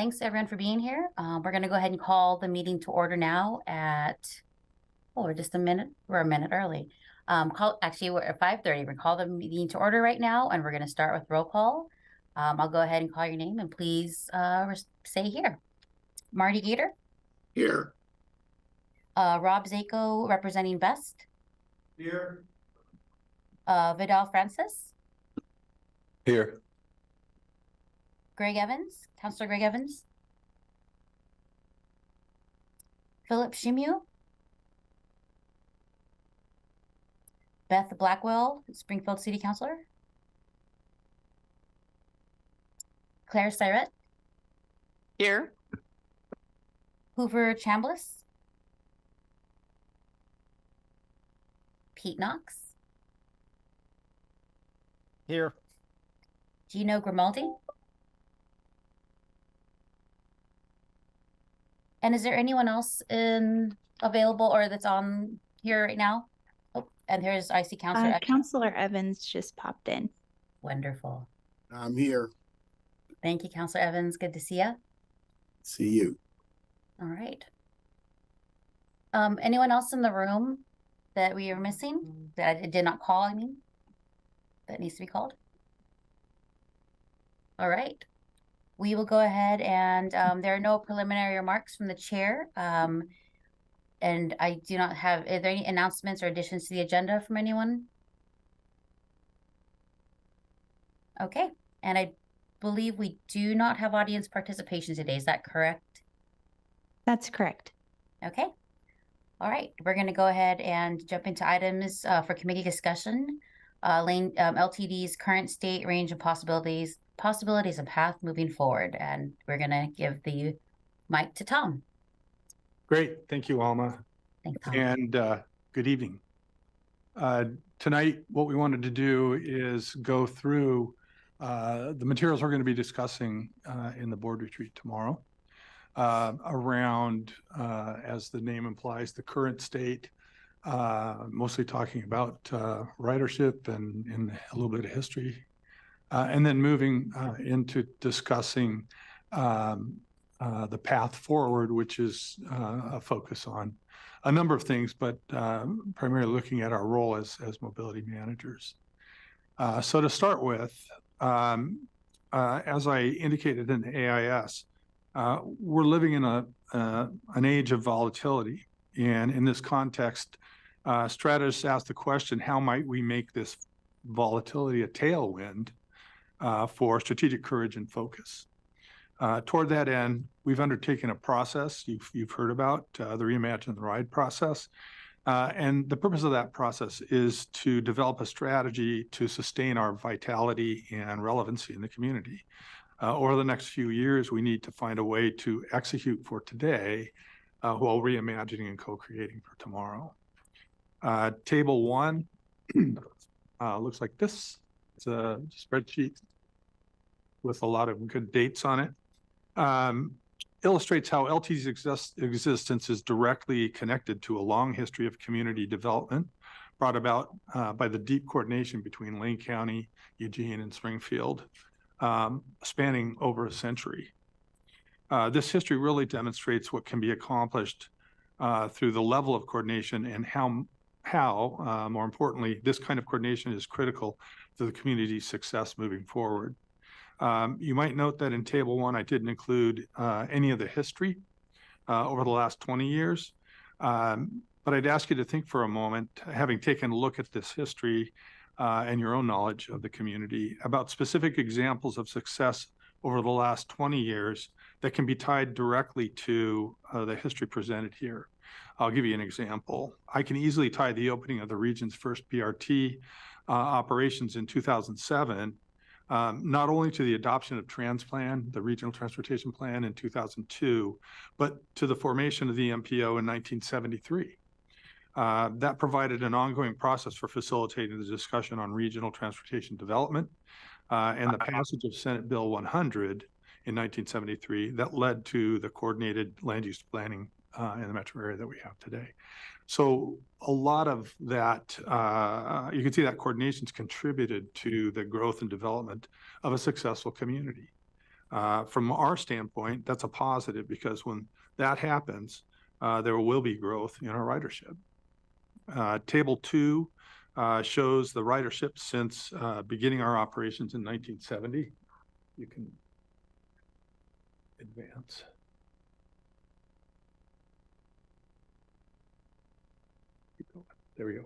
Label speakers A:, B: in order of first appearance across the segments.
A: thanks everyone for being here. We're going to go ahead and call the meeting to order now at, we're just a minute, we're a minute early. Actually, we're at 5:30. We're going to call the meeting to order right now, and we're going to start with roll call. I'll go ahead and call your name, and please say here. Marty Gator?
B: Here.
A: Rob Zako, representing Best?
B: Here.
A: Vidal Francis?
C: Here.
A: Greg Evans, Councillor Greg Evans. Philip Shimu. Beth Blackwell, Springfield City Councilor. Claire Syrett.
D: Here.
A: Hoover Chambliss. Pete Knox.
C: Here.
A: Gino Grimaldi. And is there anyone else available or that's on here right now? Oh, and here's IC Councilor Evans.
E: Councilor Evans just popped in.
A: Wonderful.
B: I'm here.
A: Thank you, Councilor Evans. Good to see you.
B: See you.
A: All right. Anyone else in the room that we are missing that I did not call, I mean, that needs to be called? All right. We will go ahead and there are no preliminary remarks from the chair. And I do not have, are there any announcements or additions to the agenda from anyone? Okay. And I believe we do not have audience participation today. Is that correct?
E: That's correct.
A: Okay. All right. We're going to go ahead and jump into items for committee discussion. LTD's current state, range of possibilities and path moving forward. And we're going to give the mic to Tom.
F: Great. Thank you, Alma.
A: Thanks, Tom.
F: And good evening. Tonight, what we wanted to do is go through the materials we're going to be discussing in the board retreat tomorrow around, as the name implies, the current state, mostly talking about ridership and a little bit of history. And then moving into discussing the path forward, which is a focus on a number of things, but primarily looking at our role as mobility managers. So to start with, as I indicated in the AIS, we're living in an age of volatility. And in this context, strategists ask the question, how might we make this volatility a tailwind for strategic courage and focus? Toward that end, we've undertaken a process you've heard about, the Reimagine the Ride process. And the purpose of that process is to develop a strategy to sustain our vitality and relevancy in the community. Over the next few years, we need to find a way to execute for today while reimagining and co-creating for tomorrow. Table 1 looks like this. It's a spreadsheet with a lot of good dates on it. Illustrates how LT's existence is directly connected to a long history of community development brought about by the deep coordination between Lane County, Eugene, and Springfield, spanning over a century. This history really demonstrates what can be accomplished through the level of coordination and how, more importantly, this kind of coordination is critical to the community's success moving forward. You might note that in Table 1, I didn't include any of the history over the last 20 years, but I'd ask you to think for a moment, having taken a look at this history and your own knowledge of the community, about specific examples of success over the last 20 years that can be tied directly to the history presented here. I'll give you an example. I can easily tie the opening of the region's first BRT operations in 2007 not only to the adoption of TransPlan, the Regional Transportation Plan in 2002, but to the formation of the MPO in 1973. That provided an ongoing process for facilitating the discussion on regional transportation development and the passage of Senate Bill 100 in 1973 that led to the coordinated land use planning in the metro area that we have today. So a lot of that, you can see that coordination's contributed to the growth and development of a successful community. From our standpoint, that's a positive because when that happens, there will be growth in our ridership. Table 2 shows the ridership since beginning our operations in 1970. You can advance. There we go.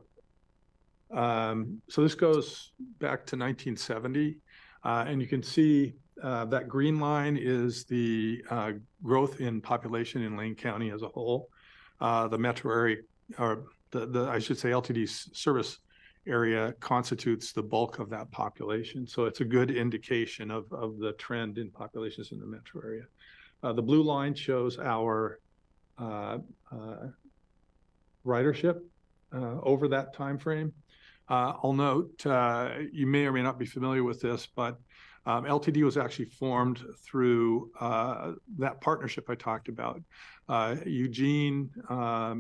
F: So this goes back to 1970, and you can see that green line is the growth in population in Lane County as a whole. The metro area, or I should say LTD's service area, constitutes the bulk of that population. So it's a good indication of the trend in populations in the metro area. The blue line shows our ridership over that time frame. I'll note, you may or may not be familiar with this, but LTD was actually formed through that partnership I talked about. Eugene,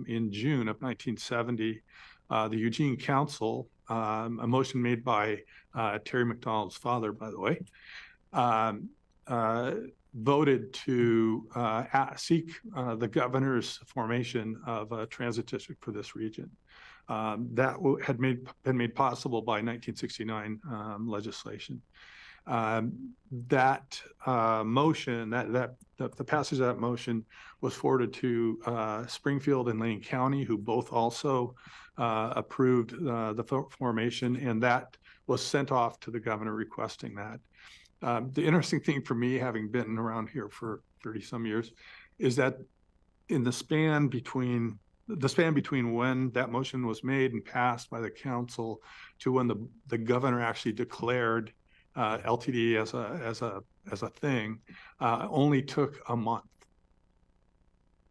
F: in June of 1970, the Eugene Council, a motion made by Terry McDonald's father, by the way, voted to seek the governor's formation of a transit district for this region. That had been made possible by 1969 legislation. That motion, the passage of that motion was forwarded to Springfield and Lane County, who both also approved the formation, and that was sent off to the governor requesting that. The interesting thing for me, having been around here for 30 some years, is that in the span between when that motion was made and passed by the council to when the governor actually declared LTD as a thing, only took a month.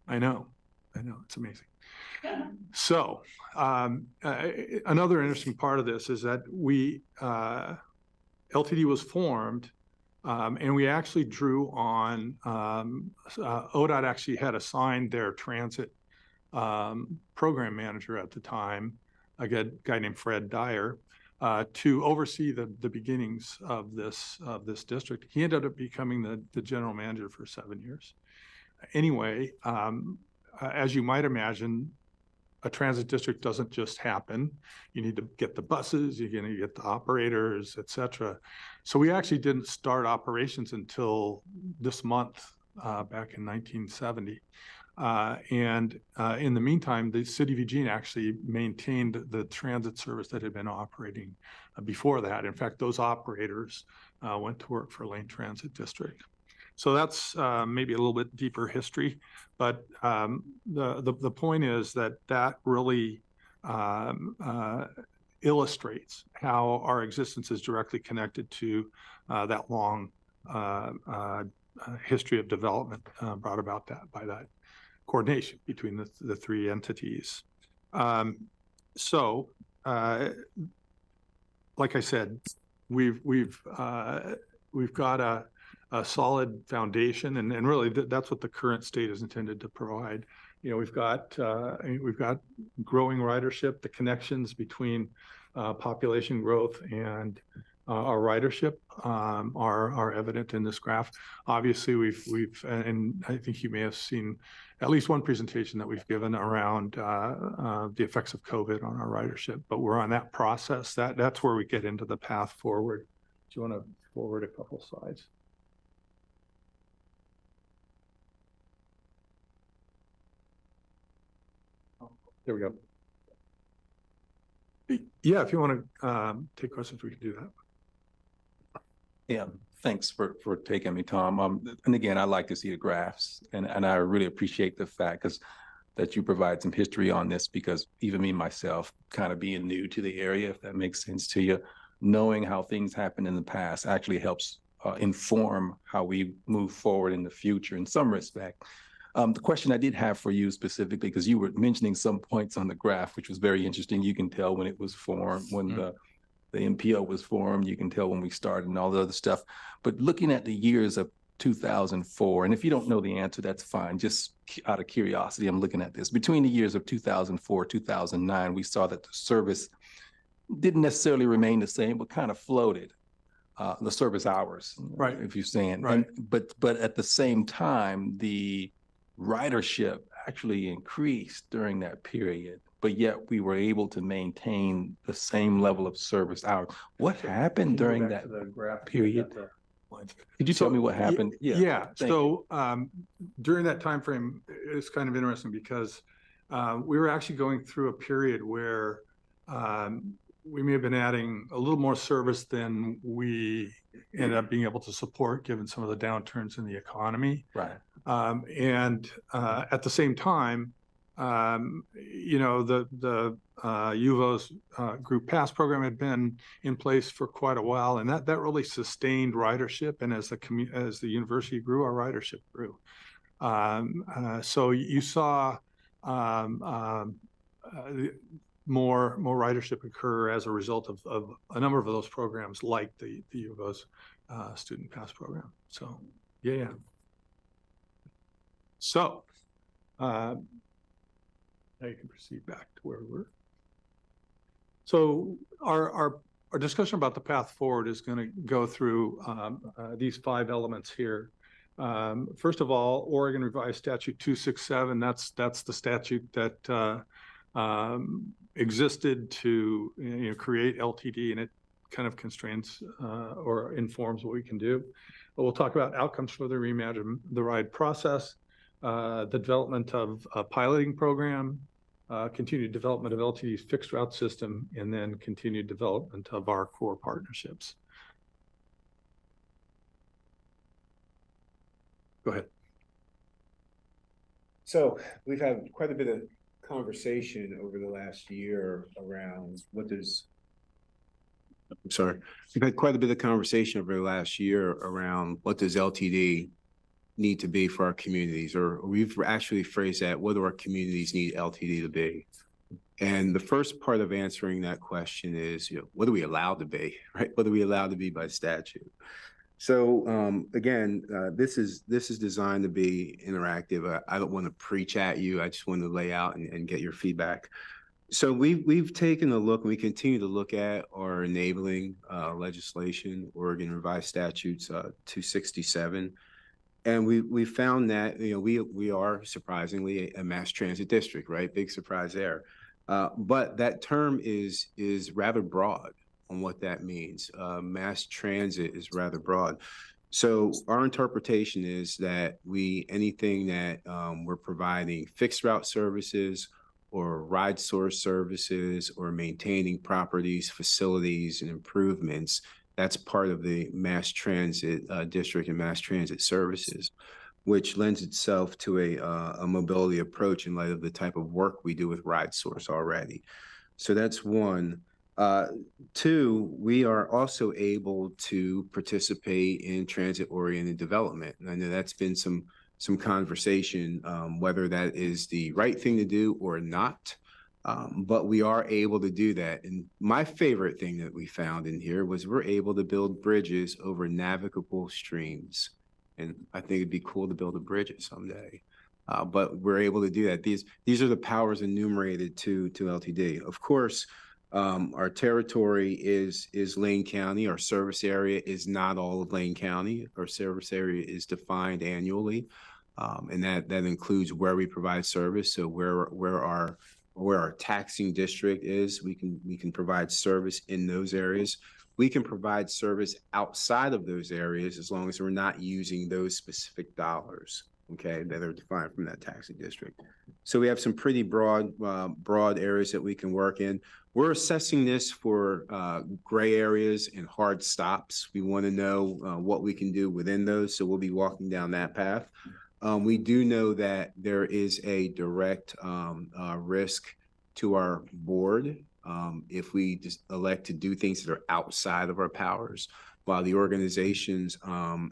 F: I know, it's amazing. So another interesting part of this is that LTD was formed, and we actually drew on, ODOT actually had assigned their transit program manager at the time, a guy named Fred Dyer, to oversee the beginnings of this district. He ended up becoming the general manager for 7 years. Anyway, as you might imagine, a transit district doesn't just happen. You need to get the buses, you're going to get the operators, et cetera. So we actually didn't start operations until this month, back in 1970. And in the meantime, the city of Eugene actually maintained the transit service that had been operating before that. In fact, those operators went to work for Lane Transit District. So that's maybe a little bit deeper history, but the point is that really illustrates how our existence is directly connected to that long history of development brought about by that coordination between the three entities. So, like I said, we've got a solid foundation, and really that's what the current state is intended to provide. You know, we've got growing ridership. The connections between population growth and our ridership are evident in this graph. Obviously, we've and I think you may have seen at least one presentation that we've given around the effects of COVID on our ridership, but we're on that process. That's where we get into the path forward. Do you want to forward a couple slides? There we go. Yeah, if you want to take questions, we can do that.
C: Yeah, thanks for taking me, Tom. And again, I like to see the graphs, and I really appreciate the fact that you provide some history on this, because even me myself, kind of being new to the area, if that makes sense to you, knowing how things happened in the past actually helps inform how we move forward in the future in some respect. The question I did have for you specifically, because you were mentioning some points on the graph, which was very interesting. You can tell when it was formed, when the MPO was formed, you can tell when we started and all the other stuff. But looking at the years of 2004, and if you don't know the answer, that's fine. Just out of curiosity, I'm looking at this. Between the years of 2004, 2009, we saw that the service didn't necessarily remain the same, but kind of floated. the service hours.
F: Right.
C: If you're saying,
F: Right.
C: but at the same time, the ridership actually increased during that period, but yet we were able to maintain the same level of service hours. What happened during that period? Could you tell me what happened?
F: Yeah,
C: thank you.
F: so during that time frame, it's kind of interesting because we were actually going through a period where we may have been adding a little more service than we ended up being able to support, given some of the downturns in the economy.
C: Right.
F: And at the same time, you know, the UVO's Group Pass program had been in place for quite a while, and that really sustained ridership. And as the university grew, our ridership grew. So you saw more ridership occur as a result of a number of those programs, like the UVO's Student Pass program. So yeah. So now you can proceed back to where we were. So our discussion about the path forward is going to go through these 5 elements here. First of all, Oregon Revised Statute 267. That's the statute that existed to create LTD, and it kind of constrains or informs what we can do. But we'll talk about outcomes for the Reimagine the Ride process, the development of a piloting program, continued development of LTD's fixed route system, and then continued development of our core partnerships. Go ahead.
G: So we've had quite a bit of conversation over the last year around we've had quite a bit of conversation over the last year around what does LTD need to be for our communities, or we've actually phrased that, what do our communities need LTD to be? And the first part of answering that question is, what are we allowed to be, right? What are we allowed to be by statute? So again, this is designed to be interactive. I don't want to preach at you. I just want to lay out and get your feedback. So we've taken a look, and we continue to look at our enabling legislation, Oregon Revised Statutes 267. And we found that we are surprisingly a mass transit district, right? Big surprise there. But that term is rather broad on what that means. Mass transit is rather broad. So our interpretation is that anything that we're providing fixed route services or ride source services or maintaining properties, facilities, and improvements, that's part of the mass transit district and mass transit services, which lends itself to a mobility approach in light of the type of work we do with ride source already. So that's one. 2, we are also able to participate in transit-oriented development. And I know that's been some conversation, whether that is the right thing to do or not. But we are able to do that. And my favorite thing that we found in here was we're able to build bridges over navigable streams. And I think it'd be cool to build a bridge someday. But we're able to do that. These are the powers enumerated to LTD. Of course, our territory is Lane County. Our service area is not all of Lane County. Our service area is defined annually. And that includes where we provide service. So where our taxing district is, we can provide service in those areas. We can provide service outside of those areas as long as we're not using those specific dollars, okay, that are defined from that taxing district. So we have some pretty broad areas that we can work in. We're assessing this for gray areas and hard stops. We want to know what we can do within those, so we'll be walking down that path. We do know that there is a direct risk to our board if we just elect to do things that are outside of our powers. While the organizations,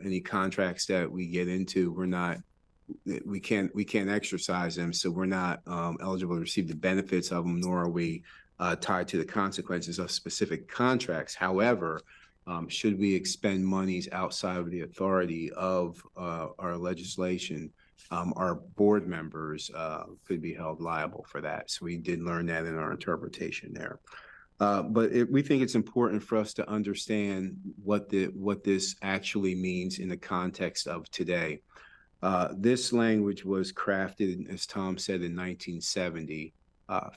G: any contracts that we get into, we can't exercise them, so we're not eligible to receive the benefits of them, nor are we tied to the consequences of specific contracts. However, should we expend monies outside of the authority of our legislation, our board members could be held liable for that. So we did learn that in our interpretation there. We think it's important for us to understand what this actually means in the context of today. This language was crafted, as Tom said, in 1970,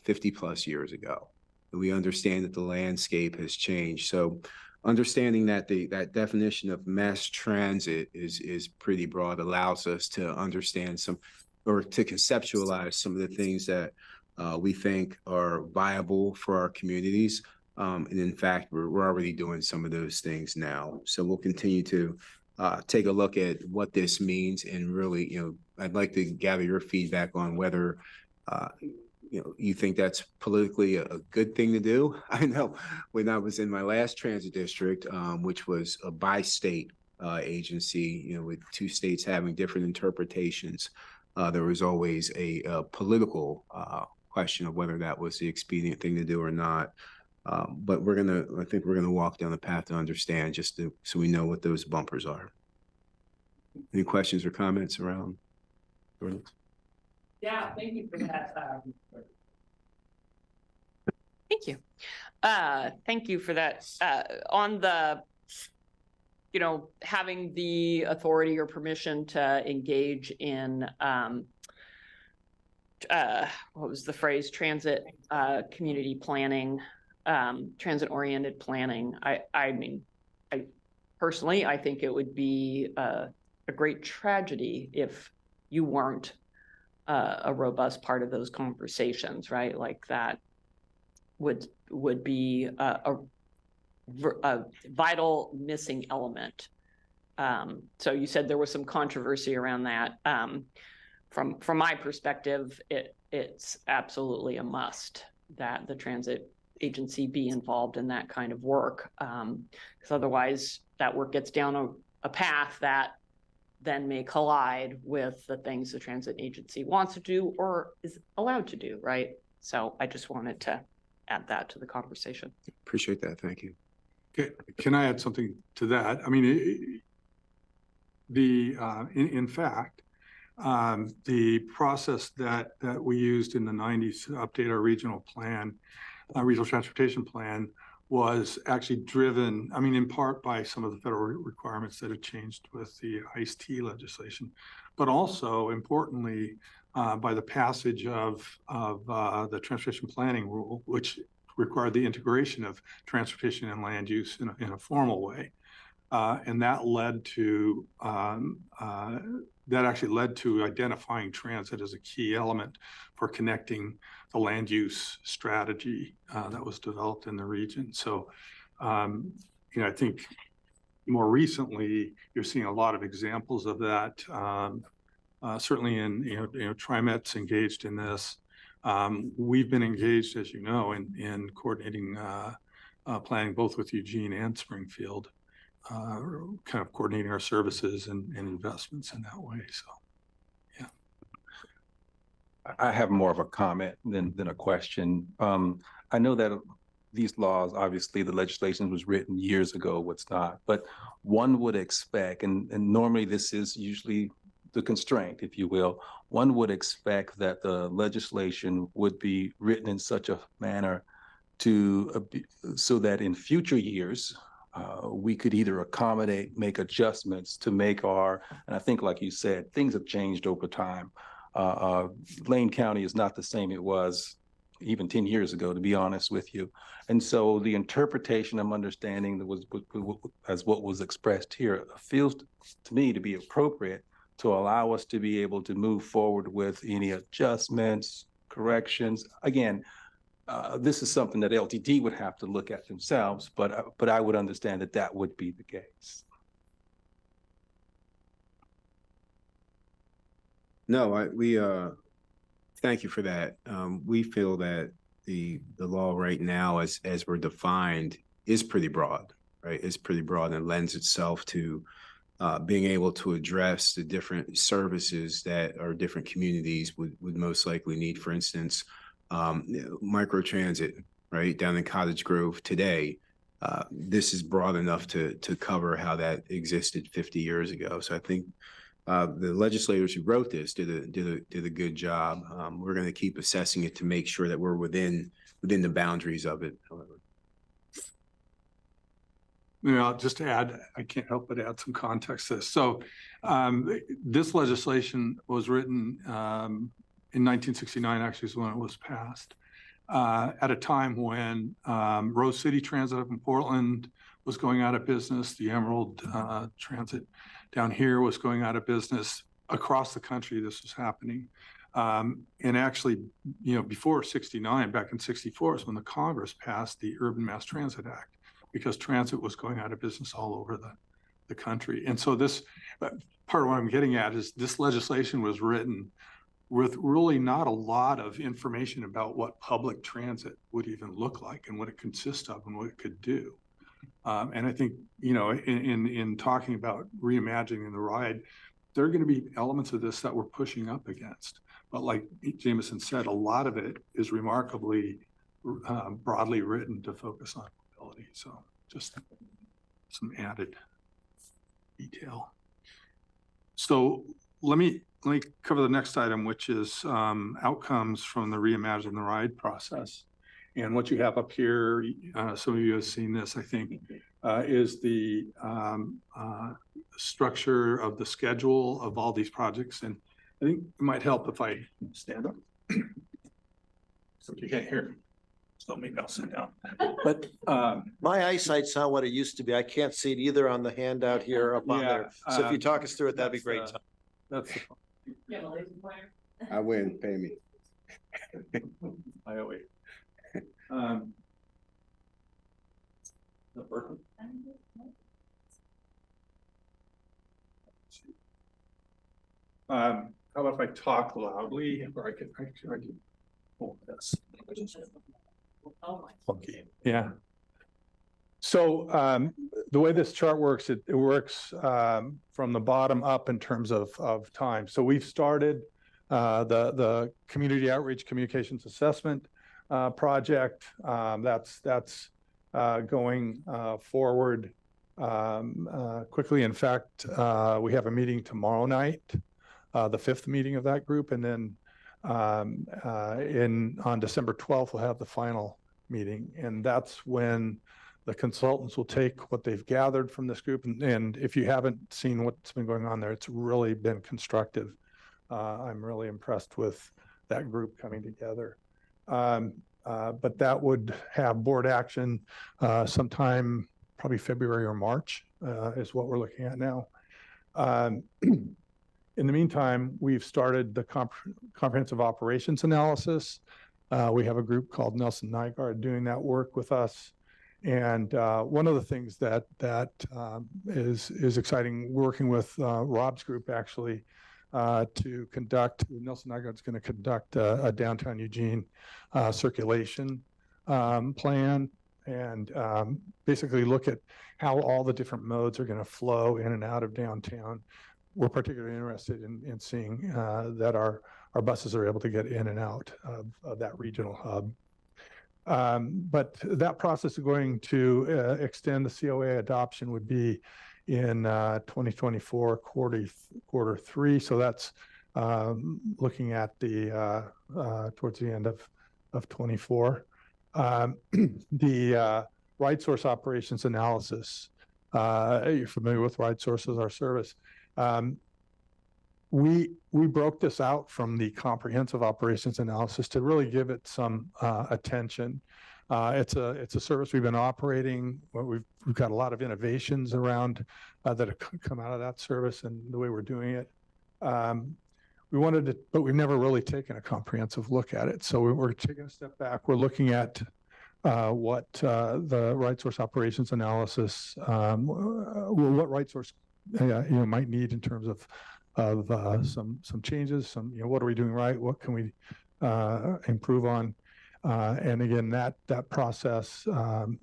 G: 50 plus years ago. And we understand that the landscape has changed. So understanding that that definition of mass transit is pretty broad, allows us to understand or to conceptualize some of the things that we think are viable for our communities. And in fact, we're already doing some of those things now. So we'll continue to take a look at what this means, and really, I'd like to gather your feedback on whether, you think that's politically a good thing to do. I know when I was in my last transit district, which was a bi-state agency, with 2 states having different interpretations, there was always a political question of whether that was the expedient thing to do or not. But I think we're gonna walk down the path to understand, so we know what those bumpers are. Any questions or comments around ordinance?
D: Yeah, thank you for that. Thank you. Thank you for that. On the, having the authority or permission to engage in, what was the phrase? Transit, community planning, transit-oriented planning. I mean, personally, I think it would be a great tragedy if you weren't a robust part of those conversations, right? Like that would be a vital missing element. So you said there was some controversy around that. From my perspective, it's absolutely a must that the transit agency be involved in that kind of work, because otherwise that work gets down a path that then may collide with the things the transit agency wants to do or is allowed to do, right? So I just wanted to add that to the conversation.
G: Appreciate that. Thank you.
F: Okay. Can I add something to that? I mean, in fact, the process that we used in the 90s to update our regional plan, regional transportation plan, was actually driven, I mean, in part by some of the federal requirements that have changed with the ICE-T legislation, but also importantly, by the passage of the transportation planning rule, which required the integration of transportation and land use in a formal way. And that led to, that actually led to identifying transit as a key element for connecting the land use strategy that was developed in the region. So, I think more recently, you're seeing a lot of examples of that. Certainly in, TriMet's engaged in this. We've been engaged, as you know, in coordinating planning both with Eugene and Springfield, kind of coordinating our services and investments in that way. So, yeah.
C: I have more of a comment than a question. I know that these laws, obviously the legislation was written years ago, what's not, but one would expect, and normally this is usually the constraint, if you will, one would expect that the legislation would be written in such a manner so that in future years, we could either accommodate, make adjustments to make and I think like you said, things have changed over time. Lane County is not the same it was even 10 years ago, to be honest with you. And so the interpretation I'm understanding that was as what was expressed here feels to me to be appropriate to allow us to be able to move forward with any adjustments, corrections. Again, this is something that LTD would have to look at themselves, but I would understand that would be the case.
G: No, we thank you for that. We feel that the law right now, as we're defined, is pretty broad, right? It's pretty broad and lends itself to being able to address the different services that our different communities would most likely need. For instance, microtransit, right, down in Cottage Grove today. This is broad enough to cover how that existed 50 years ago. So I think the legislators who wrote this did a good job. We're going to keep assessing it to make sure that we're within the boundaries of it. However,
F: You know, just to add, I can't help but add some context to this. So this legislation was written in 1969, actually is when it was passed, at a time when Rose City Transit up in Portland was going out of business. The Emerald Transit down here was going out of business. Across the country, this was happening. And actually, you know, before 69, back in 64 is when the Congress passed the Urban Mass Transit Act, because transit was going out of business all over the country. And so this, part of what I'm getting at is this legislation was written with really not a lot of information about what public transit would even look like and what it consists of and what it could do. And I think, you know, in talking about reimagining the ride, there are going to be elements of this that we're pushing up against. But like Jameson said, a lot of it is remarkably broadly written to focus on mobility. So just some added detail. So let me cover the next item, which is outcomes from the Reimagine the Ride process. And what you have up here, some of you have seen this, I think, is the structure of the schedule of all these projects. And I think it might help if I stand up. So you can't hear me. So maybe I'll sit down. But
H: My eyesight's not what it used to be. I can't see it either on the handout here or up on there. So if you talk us through it, that'd be great.
F: That's the
B: I win, pay me.
F: I owe it. The working? How about if I talk loudly, or I can hold this. Okay. Yeah. So the way this chart works, it works from the bottom up in terms of time. So we've started the community outreach communications assessment project. That's going forward quickly. In fact, we have a meeting tomorrow night, the 5th meeting of that group, and then on December 12th we'll have the final meeting, and that's when the consultants will take what they've gathered from this group, and if you haven't seen what's been going on there, it's really been constructive. I'm really impressed with that group coming together. But that would have board action sometime probably February or March is what we're looking at now. In the meantime, we've started the comprehensive operations analysis. We have a group called Nelson Nygaard doing that work with us. And one of the things that is exciting, working with Rob's group actually, to conduct, Nelson Nygaard's going to conduct a downtown Eugene circulation plan, and basically look at how all the different modes are going to flow in and out of downtown. We're particularly interested in seeing that our buses are able to get in and out of that regional hub. But that process is going to extend the COA adoption would be in 2024 quarter 3. So that's looking at the towards the end of 24. The Ride Source operations analysis. You're familiar with Ride Source as our service. We broke this out from the comprehensive operations analysis to really give it some attention. It's a service we've been operating. We've got a lot of innovations around that have come out of that service and the way we're doing it. We wanted to, but we've never really taken a comprehensive look at it. So we're taking a step back. We're looking at what the Ride Source operations analysis, what Ride Source might need in terms of some changes, what are we doing right, what can we improve on, and again that process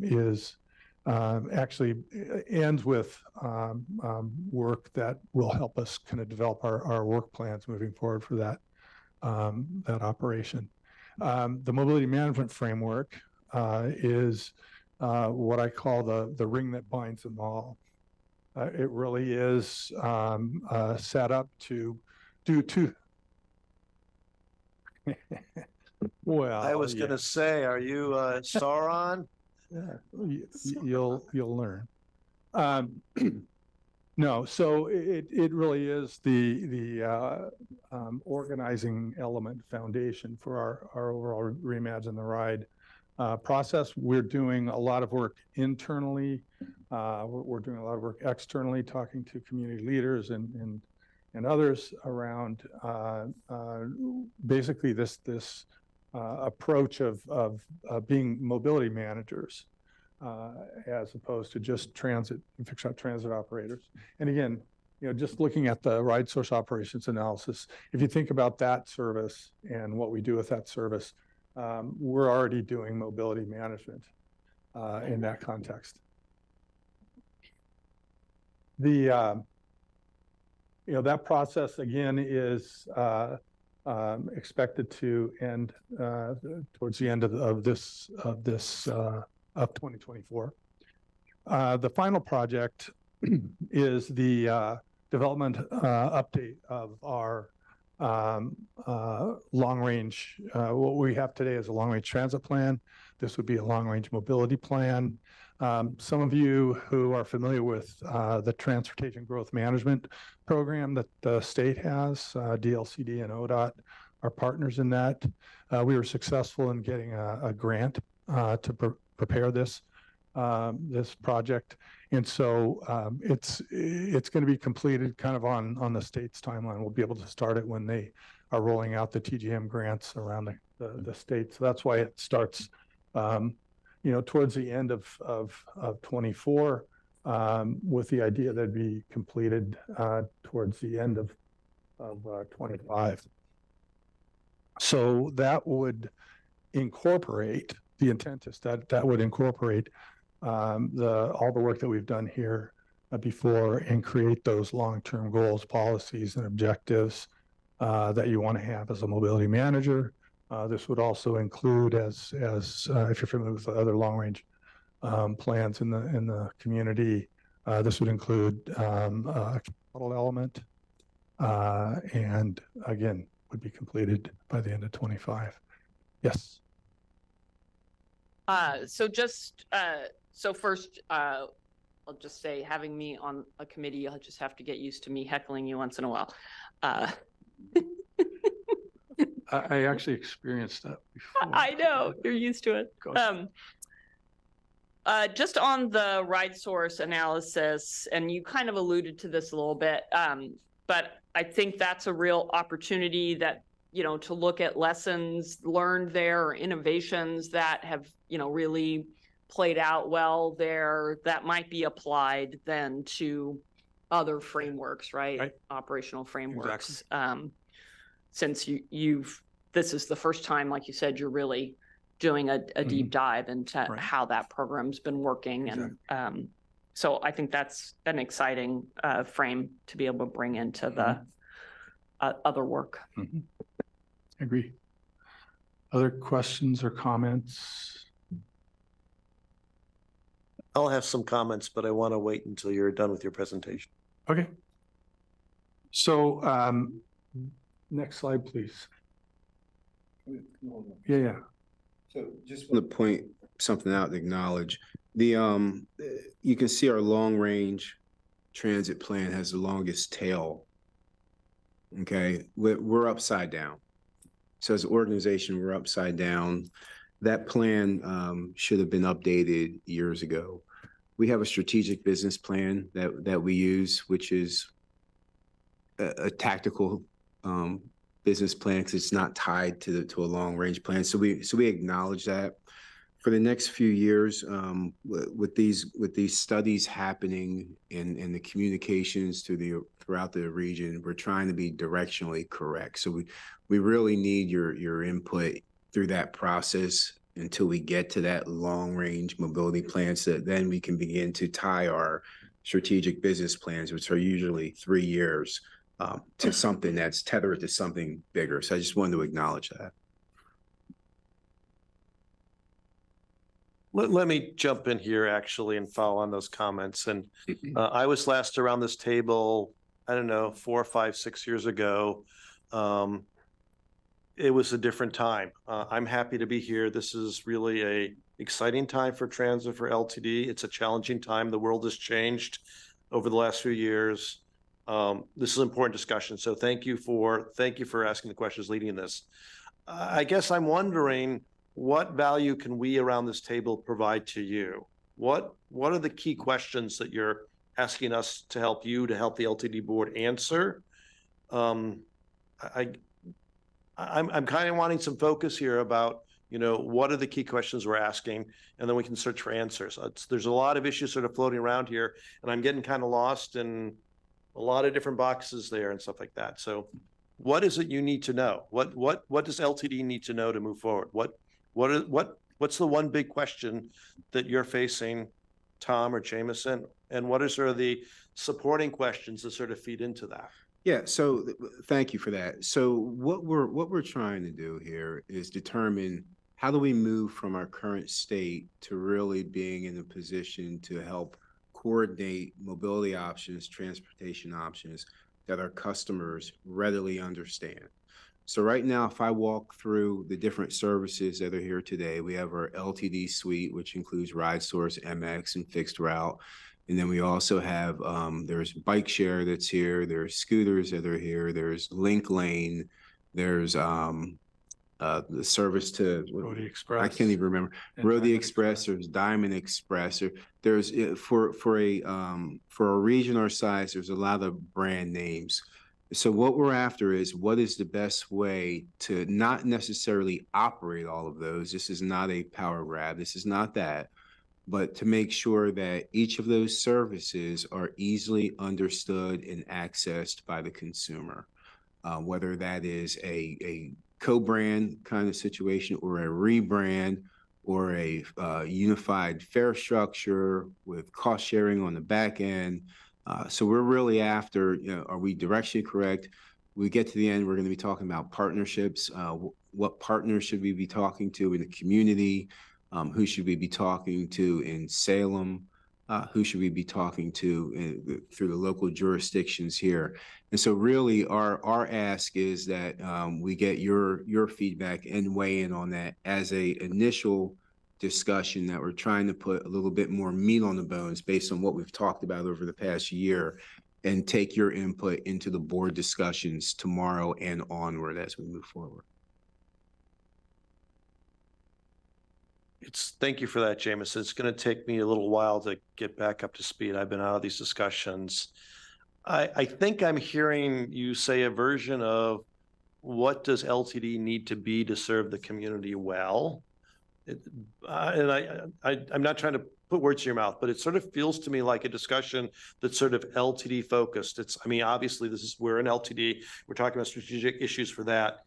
F: is actually ends with work that will help us kind of develop our work plans moving forward for that operation. The mobility management framework is what I call the ring that binds them all. It really is set up to do two. Well,
H: I was going to say, are you Sauron?
F: Yeah, you'll learn. No, so it really is the organizing element foundation for our overall Reimagine the Ride process. We're doing a lot of work internally. We're doing a lot of work externally, talking to community leaders and others around basically this approach of being mobility managers. As opposed to just fixed transit operators. And again, just looking at the ride source operations analysis, if you think about that service and what we do with that service, we're already doing mobility management in that context. That process again is expected to end towards the end of 2024. The final project is the development update of our long range. What we have today is a long range transit plan. This would be a long range mobility plan. Some of you who are familiar with the Transportation Growth Management Program that the state has, DLCD and ODOT are partners in that. We were successful in getting a grant to prepare this project, and so it's going to be completed kind of on the state's timeline. We'll be able to start it when they are rolling out the TGM grants around the state. So that's why it starts, towards the end of 24, with the idea that it'd be completed towards the end of 25. So that would incorporate. The intent is that would incorporate all the work that we've done here before and create those long-term goals, policies, and objectives that you want to have as a mobility manager. This would also include, as if you're familiar with the other long-range plans in the community, this would include a capital element, and again would be completed by the end of 25. Yes.
D: So first, I'll just say, having me on a committee, you'll just have to get used to me heckling you once in a while.
F: I actually experienced that before.
D: I know, you're used to it. Just on the ride source analysis, and you kind of alluded to this a little bit, but I think that's a real opportunity that, to look at lessons learned there or innovations that have, really played out well there that might be applied then to other frameworks, right? Operational frameworks. Exactly. Since this is the first time, like you said, you're really doing a deep dive into how that program's been working. Exactly. And so I think that's an exciting frame to be able to bring into the other work.
F: Mm-hmm. I agree. Other questions or comments?
H: I'll have some comments, but I want to wait until you're done with your presentation.
F: Okay. So next slide, please. Yeah.
G: So just want to point something out and acknowledge the you can see our long range transit plan has the longest tail. Okay, we're upside down. So as an organization, we're upside down. That plan should have been updated years ago. We have a strategic business plan that we use, which is a tactical business plan because it's not tied to a long range plan. So we acknowledge that. For the next few years, with these studies happening and the communications throughout the region, we're trying to be directionally correct. So we really need your input through that process until we get to that long range mobility plan, so that then we can begin to tie our strategic business plans, which are usually 3 years, to something that's tethered to something bigger. So I just wanted to acknowledge that.
H: Let me jump in here actually and follow on those comments. And I was last around this table, I don't know, 4, 5, 6 years ago. it was a different time. I'm happy to be here. This is really a exciting time for transit for LTD. It's a challenging time. The world has changed over the last few years. This is an important discussion. So thank you for asking the questions leading this. I guess I'm wondering, what value can we around this table provide to you? What are the key questions that you're asking us to help the LTD board answer? I'm kind of wanting some focus here about, what are the key questions we're asking, and then we can search for answers. There's a lot of issues sort of floating around here, and I'm getting kind of lost in a lot of different boxes there and stuff like that. So what is it you need to know? What does LTD need to know to move forward? What's the one big question that you're facing, Tom or Jameson? And what are sort of the supporting questions that sort of feed into that?
G: Yeah, so thank you for that. So what we're trying to do here is determine how do we move from our current state to really being in a position to help coordinate mobility options, transportation options that our customers readily understand. So right now, if I walk through the different services that are here today, we have our LTD suite, which includes RideSource, MX, and Fixed Route. And then we also have, there's bike share that's here, there's scooters that are here, there's Link Lane, there's the service to
F: Roadie Express.
G: I can't even remember.
F: And
G: Roadie
F: Diamond
G: Express, there's Diamond Express. There's for a region our size, there's a lot of brand names. So what we're after is, what is the best way to not necessarily operate all of those? This is not a power grab. This is not that. But to make sure that each of those services are easily understood and accessed by the consumer, whether that is a co-brand kind of situation or a rebrand or a unified fare structure with cost sharing on the back end. So we're really after, are we directionally correct? We get to the end, we're going to be talking about partnerships. What partners should we be talking to in the community? Who should we be talking to in Salem? Who should we be talking to through the local jurisdictions here? And so really our ask is that we get your feedback and weigh in on that as a initial discussion, that we're trying to put a little bit more meat on the bones based on what we've talked about over the past year, and take your input into the board discussions tomorrow and onward as we move forward.
H: Thank you for that, Jameson. It's going to take me a little while to get back up to speed. I've been out of these discussions. I think I'm hearing you say a version of, what does LTD need to be to serve the community well? And I'm not trying to put words in your mouth, but it sort of feels to me like a discussion that's sort of LTD focused. Obviously we're in LTD. We're talking about strategic issues for that.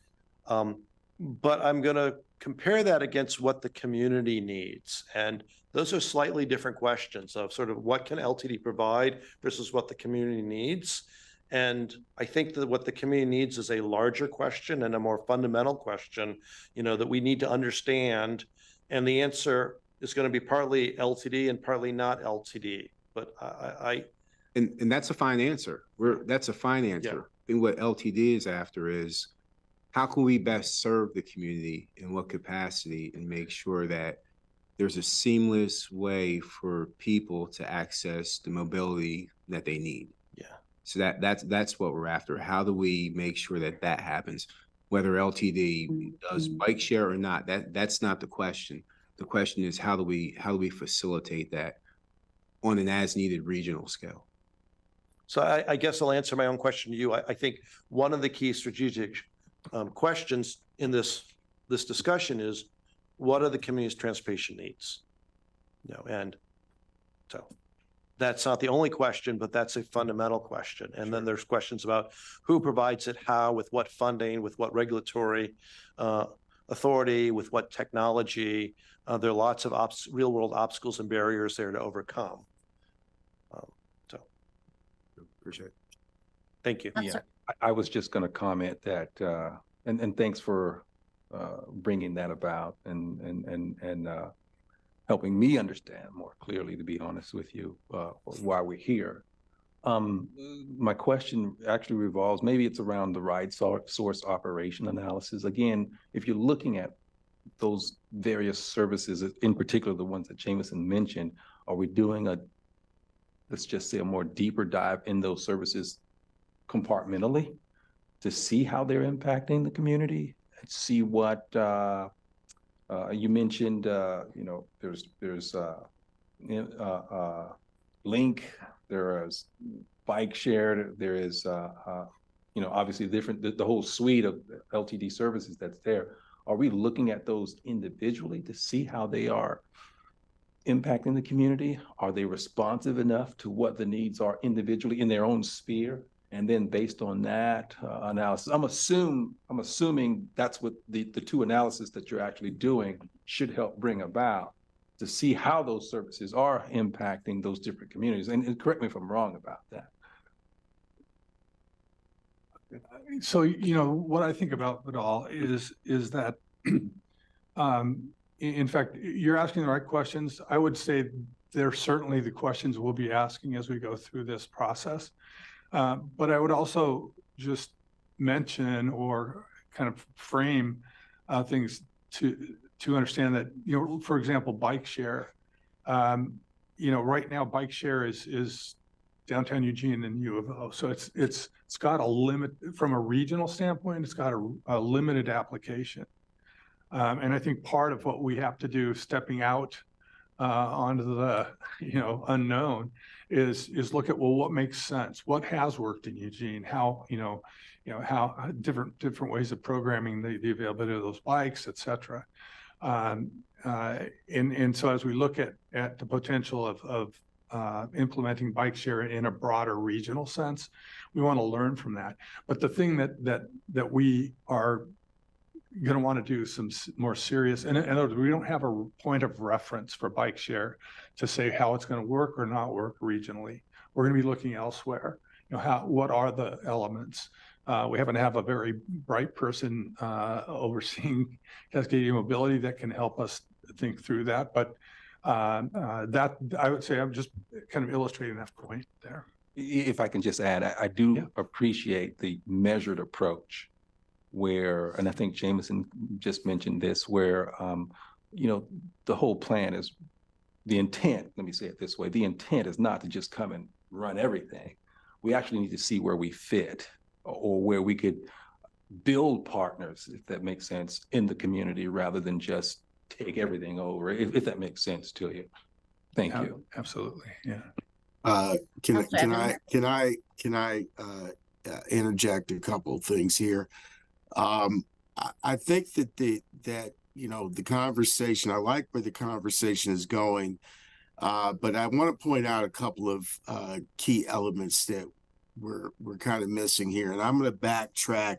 H: But I'm going to compare that against what the community needs. And those are slightly different questions of sort of what can LTD provide versus what the community needs. And I think that what the community needs is a larger question and a more fundamental question, that we need to understand. And the answer is going to be partly LTD and partly not LTD. But
G: And that's a fine answer. That's a fine answer.
H: Yeah.
G: I think what LTD is after is, how can we best serve the community in what capacity, and make sure that there's a seamless way for people to access the mobility that they need.
H: Yeah.
G: So that's what we're after. How do we make sure that happens? Whether LTD does bike share or not, that's not the question. The question is, how do we facilitate that on an as needed regional scale?
H: So I guess I'll answer my own question to you. I think one of the key strategic questions in this discussion is, what are the community's transportation needs? And so that's not the only question, but that's a fundamental question. And then there's questions about who provides it, how, with what funding, with what regulatory authority, with what technology. There are lots of real world obstacles and barriers there to overcome.
G: Appreciate it.
H: Thank you.
C: Yeah, I was just going to comment that, and thanks for bringing that about and helping me understand more clearly, to be honest with you, why we're here. My question actually revolves, maybe it's around the ride source operation analysis. Again, if you're looking at those various services, in particular, the ones that Jameson mentioned, are we doing let's just say a more deeper dive in those services compartmentally to see how they're impacting the community? See what, you mentioned, there's Link, there is bike share, there is, obviously the whole suite of LTD services that's there. Are we looking at those individually to see how they are impacting the community? Are they responsive enough to what the needs are individually in their own sphere? And then based on that analysis, I'm assuming that's what the two analysis that you're actually doing should help bring about, to see how those services are impacting those different communities. And correct me if I'm wrong about that.
F: So, what I think about it all is that, in fact, you're asking the right questions. I would say they're certainly the questions we'll be asking as we go through this process. But I would also just mention or kind of frame things to understand that, for example, bike share, right now bike share is downtown Eugene and U of O. So it's got a limit from a regional standpoint. It's got a limited application. And I think part of what we have to do stepping out onto the, unknown is look at, well, what makes sense? What has worked in Eugene? How, how different ways of programming the availability of those bikes, et cetera. And so as we look at the potential of implementing bike share in a broader regional sense, we want to learn from that. But the thing that we are going to want to do some more serious, and in other words, we don't have a point of reference for bike share to say how it's going to work or not work regionally. We're going to be looking elsewhere. What are the elements? We happen to have a very bright person overseeing Cascadia Mobility that can help us think through that. But that, I would say, I'm just kind of illustrating that point there.
C: If I can just add, I do appreciate the measured approach where, and I think Jameson just mentioned this, where, the whole plan is the intent, let me say it this way, the intent is not to just come and run everything. We actually need to see where we fit or where we could build partners, if that makes sense, in the community rather than just take everything over, if that makes sense to you. Thank you.
F: Absolutely. Yeah.
I: Can I interject a couple of things here? I think that the conversation, I like where the conversation is going, but I want to point out a couple of key elements that we're kind of missing here. And I'm going to backtrack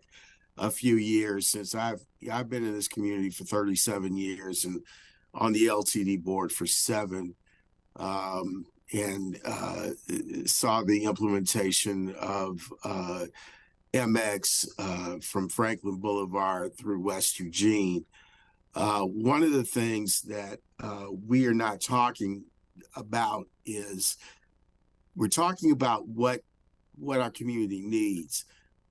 I: a few years, since I've been in this community for 37 years and on the LTD board for 7, and saw the implementation of MX from Franklin Boulevard through West Eugene. One of the things that we are not talking about is we're talking about what our community needs,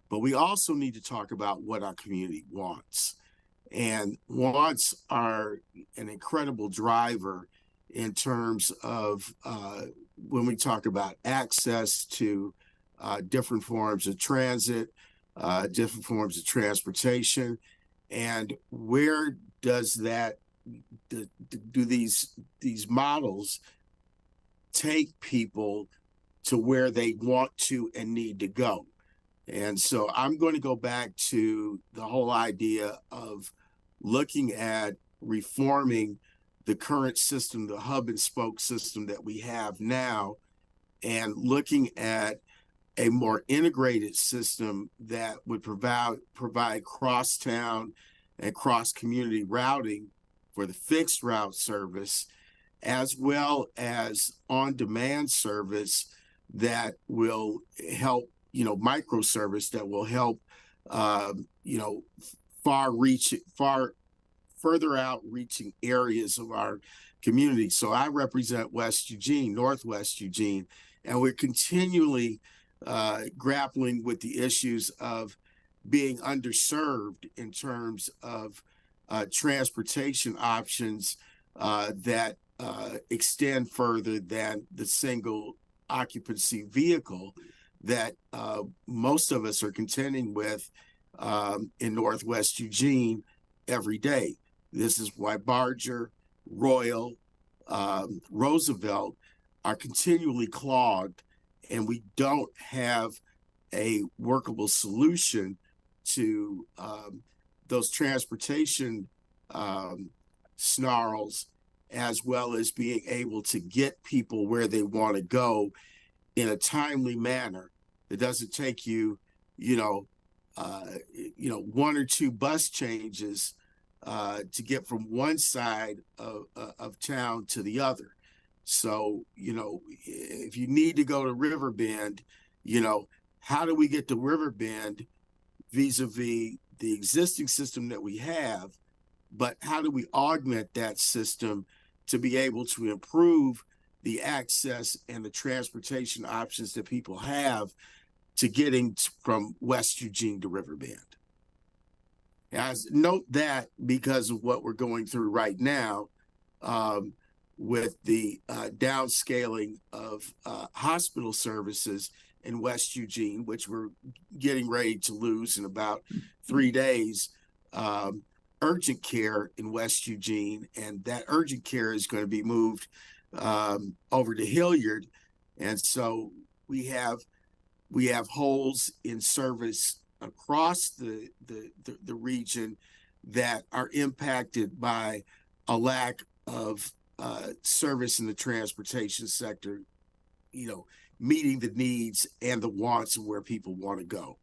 I: but we also need to talk about what our community wants. And wants are an incredible driver in terms of when we talk about access to different forms of transit, different forms of transportation, and where does do these models take people to where they want to and need to go? And so I'm going to go back to the whole idea of looking at reforming the current system, the hub and spoke system that we have now, and looking at a more integrated system that would provide cross-town and cross-community routing for the fixed route service, as well as on-demand service that will help, microservice that will help, further out reaching areas of our community. So I represent West Eugene, Northwest Eugene, And we're continually grappling with the issues of being underserved in terms of transportation options that extend further than the single occupancy vehicle that most of us are contending with in Northwest Eugene every day. This is why Barger, Royal, Roosevelt are continually clogged, and we don't have a workable solution to those transportation snarls, as well as being able to get people where they want to go in a timely manner. It doesn't take you, one or two bus changes to get from one side of town to the other. So, if you need to go to Riverbend, how do we get to Riverbend vis-a-vis the existing system that we have, but how do we augment that system to be able to improve the access and the transportation options that people have to getting from West Eugene to Riverbend? As note that because of what we're going through right now with the downscaling of hospital services in West Eugene, which we're getting ready to lose in about 3 days, urgent care in West Eugene, and that urgent care is going to be moved over to Hilliard. And so we have holes in service across the region that are impacted by a lack of service in the transportation sector, meeting the needs and the wants of where people want to go.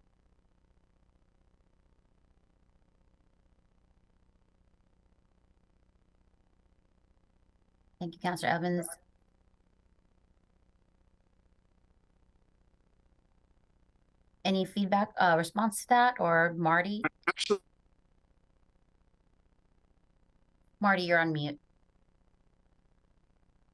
A: Thank you, Councilor Evans. Any feedback, response to that, or Marty?
J: Actually,
A: Marty, you're on mute.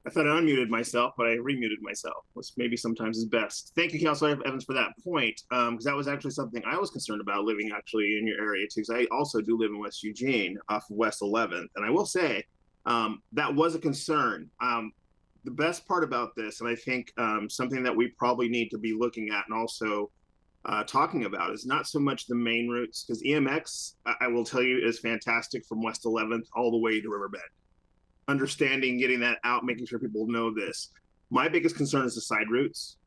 J: I thought I unmuted myself, but I remuted myself, which maybe sometimes is best. Thank you, Councilor Evans, for that point, because that was actually something I was concerned about living actually in your area too, because I also do live in West Eugene off of West 11th. And I will say that was a concern. The best part about this, and I think something that we probably need to be looking at and also talking about, is not so much the main routes, because EMX, I will tell you, is fantastic from West 11th all the way to Riverbend. Understanding, getting that out, making sure people know this. My biggest concern is the side routes,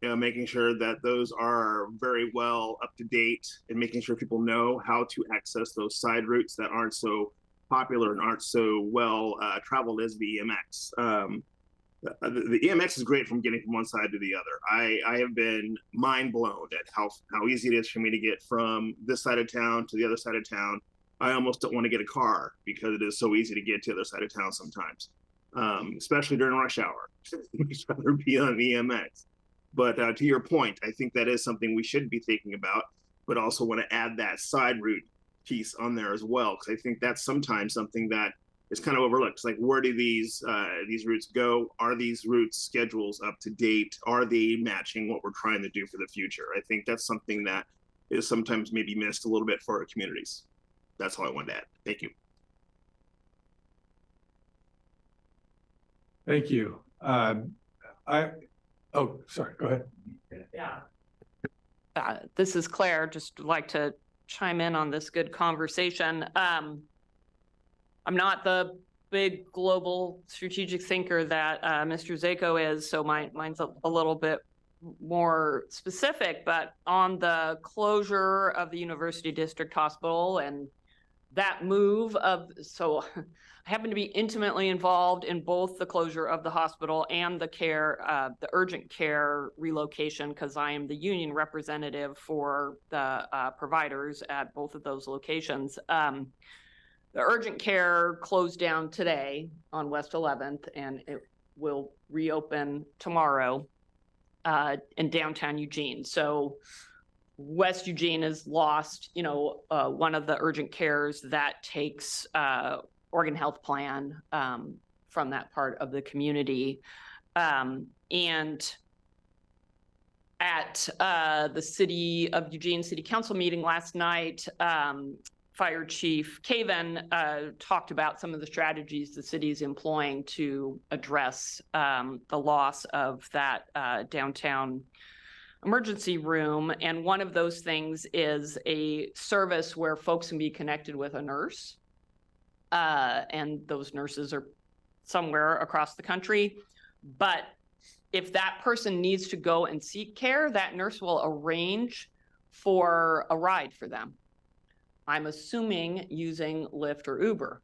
J: making sure that those are very well up to date and making sure people know how to access those side routes that aren't so popular and aren't so well traveled as the EMX. The EMX is great from getting from one side to the other. I have been mind blown at how easy it is for me to get from this side of town to the other side of town. I almost don't want to get a car because it is so easy to get to the other side of town sometimes, especially during rush hour. I'd rather be on EMX. But to your point, I think that is something we should be thinking about, but also want to add that side route piece on there as well, because I think that's sometimes something that is kind of overlooked. It's like, where do these routes go? Are these routes schedules up to date? Are they matching what we're trying to do for the future? I think that's something that is sometimes maybe missed a little bit for our communities. That's all I wanted to add. Thank you.
F: Thank you. Oh, sorry, go ahead.
D: Yeah. This is Claire. Just like to chime in on this good conversation. I'm not the big global strategic thinker that Mr. Zako is, so mine's a little bit more specific, but on the closure of the University District Hospital and that move so I happen to be intimately involved in both the closure of the hospital and the urgent care relocation, because I am the union representative for the providers at both of those locations. The urgent care closed down today on West 11th, and it will reopen tomorrow in downtown Eugene. So West Eugene has lost, one of the urgent cares that takes Oregon Health Plan from that part of the community. And at the City of Eugene City Council meeting last night, Fire Chief Caven talked about some of the strategies the city is employing to address the loss of that downtown emergency room. And one of those things is a service where folks can be connected with a nurse. And those nurses are somewhere across the country. But if that person needs to go and seek care, that nurse will arrange for a ride for them. I'm assuming using Lyft or Uber.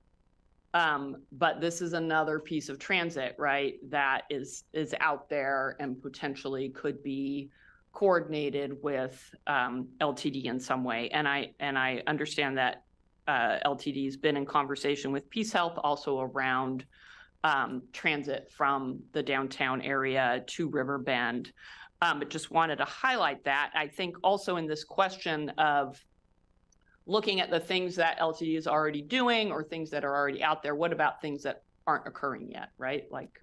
D: But this is another piece of transit, right, that is out there and potentially could be coordinated with LTD in some way. And I understand that LTD has been in conversation with Peace Health also around transit from the downtown area to Riverbend. But just wanted to highlight that. I think also in this question of looking at the things that LTD is already doing or things that are already out there, what about things that aren't occurring yet, right? Like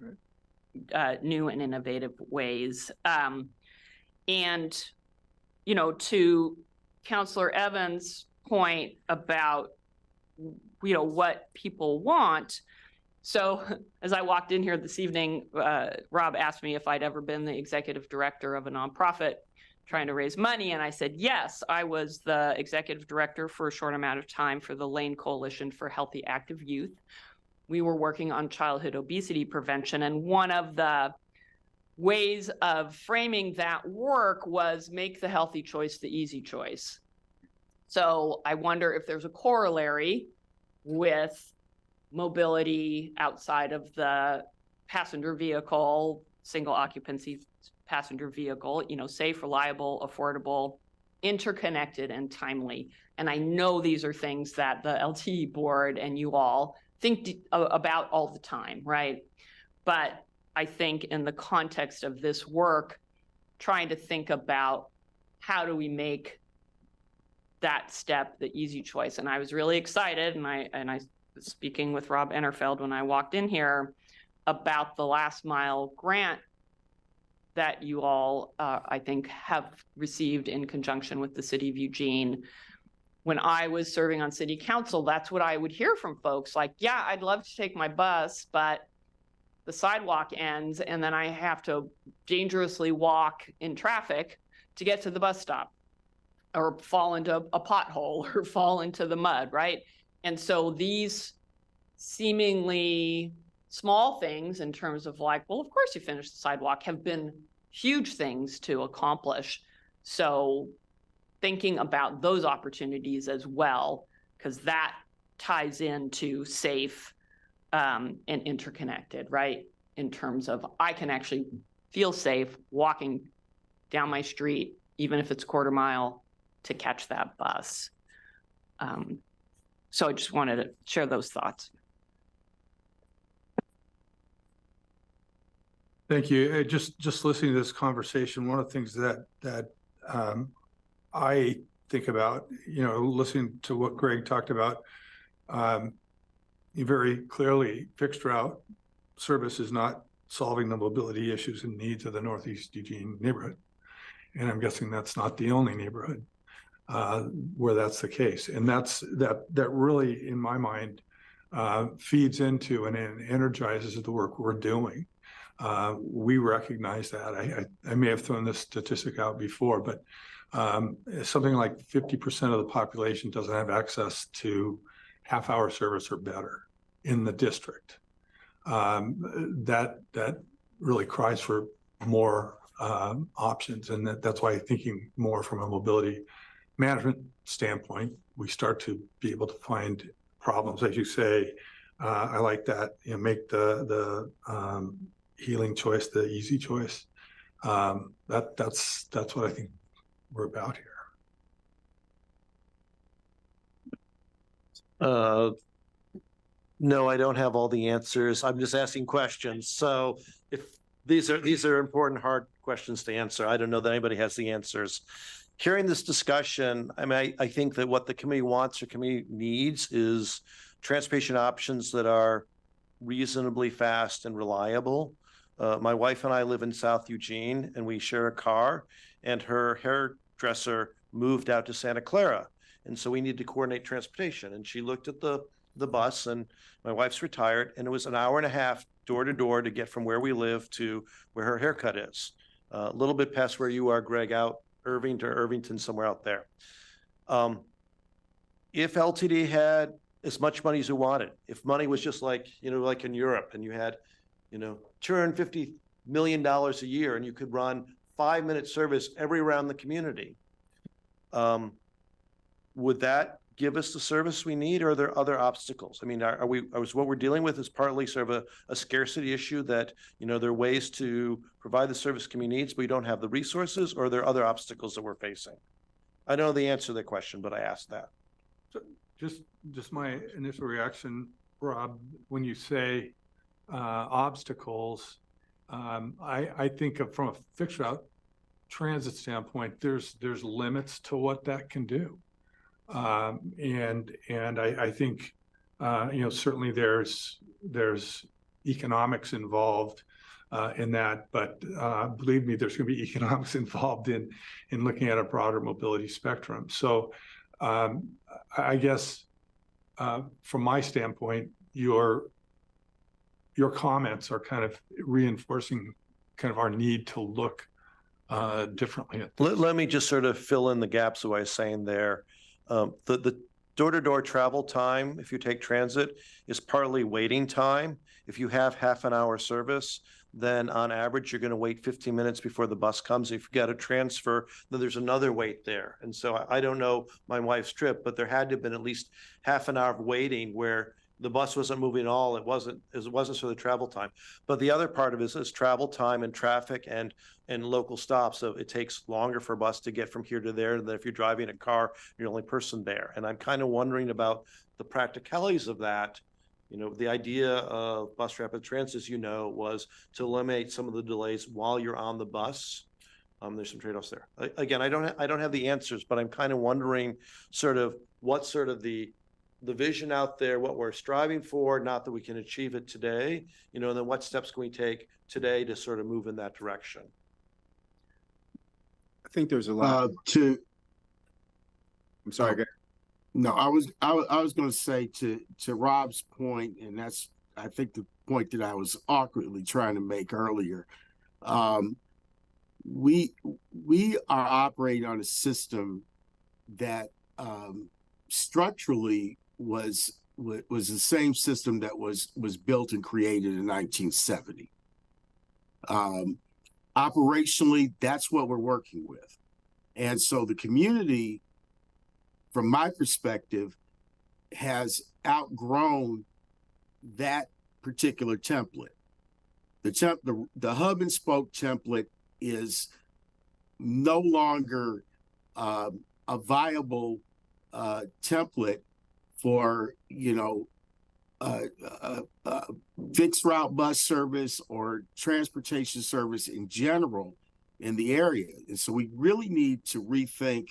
D: new and innovative ways. And, you know, to Councilor Evans' point about, you know, what people want. So as I walked in here this evening, Rob asked me if I'd ever been the executive director of a nonprofit trying to raise money. And I said, yes, I was the executive director for a short amount of time for the Lane Coalition for Healthy Active Youth. We were working on childhood obesity prevention. And one of the ways of framing that work was make the healthy choice the easy choice. So I wonder if there's a corollary with mobility outside of the passenger vehicle, single occupancy passenger vehicle, you know, safe, reliable, affordable, interconnected, and timely. And I know these are things that the LTE board and you all think about all the time, right? But I think in the context of this work, trying to think about how do we make that step the easy choice. And I was really excited, and I was speaking with Rob Ennerfeld when I walked in here about the last mile grant that you all, I think, have received in conjunction with the City of Eugene. When I was serving on city council, that's what I would hear from folks, like, yeah, I'd love to take my bus, but the sidewalk ends and then I have to dangerously walk in traffic to get to the bus stop, or fall into a pothole or fall into the mud, right? And so these seemingly small things in terms of like, well, of course you finished the sidewalk, have been huge things to accomplish. So thinking about those opportunities as well, because that ties into safe and interconnected, right? In terms of I can actually feel safe walking down my street, even if it's a quarter mile, to catch that bus. So I just wanted to share those thoughts.
F: Thank you. Just listening to this conversation, one of the things that I think about, you know, listening to what Greg talked about, very clearly fixed route service is not solving the mobility issues and needs of the Northeast Eugene neighborhood. And I'm guessing that's not the only neighborhood where that's the case. And that really, in my mind, feeds into and energizes the work we're doing. We recognize that. I may have thrown this statistic out before, but something like 50% of the population doesn't have access to half-hour service or better in the district. That really cries for more options, and that's why thinking more from a mobility management standpoint, we start to be able to find problems, as you say. I like that, you know, make the healing choice the easy choice. That's what I think we're about here.
H: No, I don't have all the answers. I'm just asking questions. So if these are important, hard questions to answer, I don't know that anybody has the answers. Hearing this discussion, I mean, I think that what the committee wants or committee needs is transportation options that are reasonably fast and reliable. My wife and I live in South Eugene and we share a car, and her hairdresser moved out to Santa Clara. And so we need to coordinate transportation. And she looked at the bus, and my wife's retired, and it was an hour and a half door to door to get from where we live to where her haircut is. A little bit past where you are, Greg, out Irving to Irvington, somewhere out there. If LTD had as much money as you wanted, if money was just like, like in Europe, and you had, $250 million a year, and you could run 5-minute service every around the community, would that give us the service we need, or are there other obstacles? I mean, what we're dealing with is partly sort of a scarcity issue that, there are ways to provide the service community needs, but we don't have the resources, or are there other obstacles that we're facing? I don't know the answer to that question, but I asked that.
F: So just my initial reaction, Rob, when you say obstacles, I think of, from a fixed route transit standpoint, there's limits to what that can do. And I think, certainly there's economics involved in that, but believe me, there's going to be economics involved in looking at a broader mobility spectrum. So I guess from my standpoint, your comments are kind of reinforcing kind of our need to look differently at this.
H: Let me just sort of fill in the gaps of what I was saying there. The door-to-door travel time, if you take transit, is partly waiting time. If you have half an hour service, then on average, you're going to wait 15 minutes before the bus comes. If you got a transfer, then there's another wait there. And so I don't know my wife's trip, but there had to have been at least half an hour of waiting where the bus wasn't moving at all. It wasn't for the travel time. But the other part of it is travel time and traffic and local stops. So it takes longer for a bus to get from here to there than if you're driving a car, you're the only person there. And I'm kind of wondering about the practicalities of that. The idea of bus rapid transit, was to eliminate some of the delays while you're on the bus. There's some trade-offs there. Again, I don't have the answers, but I'm kind of wondering sort of what's sort of the vision out there, what we're striving for, not that we can achieve it today, and then what steps can we take today to sort of move in that direction?
G: I think there's a lot I'm sorry, go ahead.
I: No, I was going to say to Rob's point, and that's, I think, the point that I was awkwardly trying to make earlier. We are operating on a system that structurally was the same system that was built and created in 1970. Operationally, that's what we're working with. And so the community, from my perspective, has outgrown that particular template. The hub and spoke template is no longer a viable template for fixed route bus service or transportation service in general in the area. And so we really need to rethink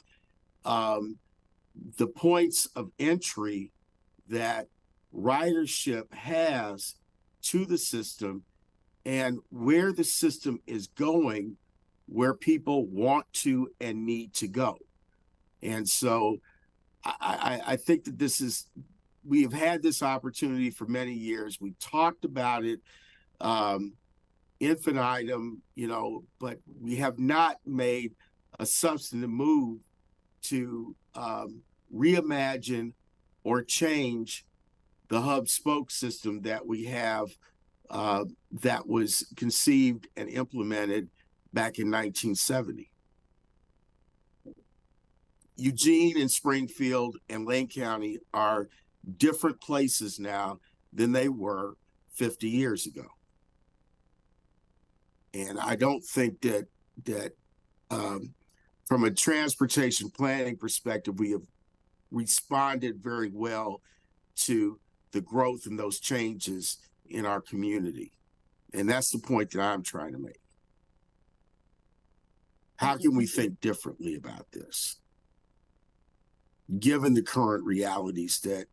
I: the points of entry that ridership has to the system and where the system is going, where people want to and need to go. And so I think that we have had this opportunity for many years. We talked about it infinitum, but we have not made a substantive move to reimagine or change the hub spoke system that we have that was conceived and implemented back in 1970. Eugene and Springfield and Lane County are different places now than they were 50 years ago. And I don't think that from a transportation planning perspective, we have responded very well to the growth and those changes in our community. And that's the point that I'm trying to make. How can we think differently about this, given the current realities that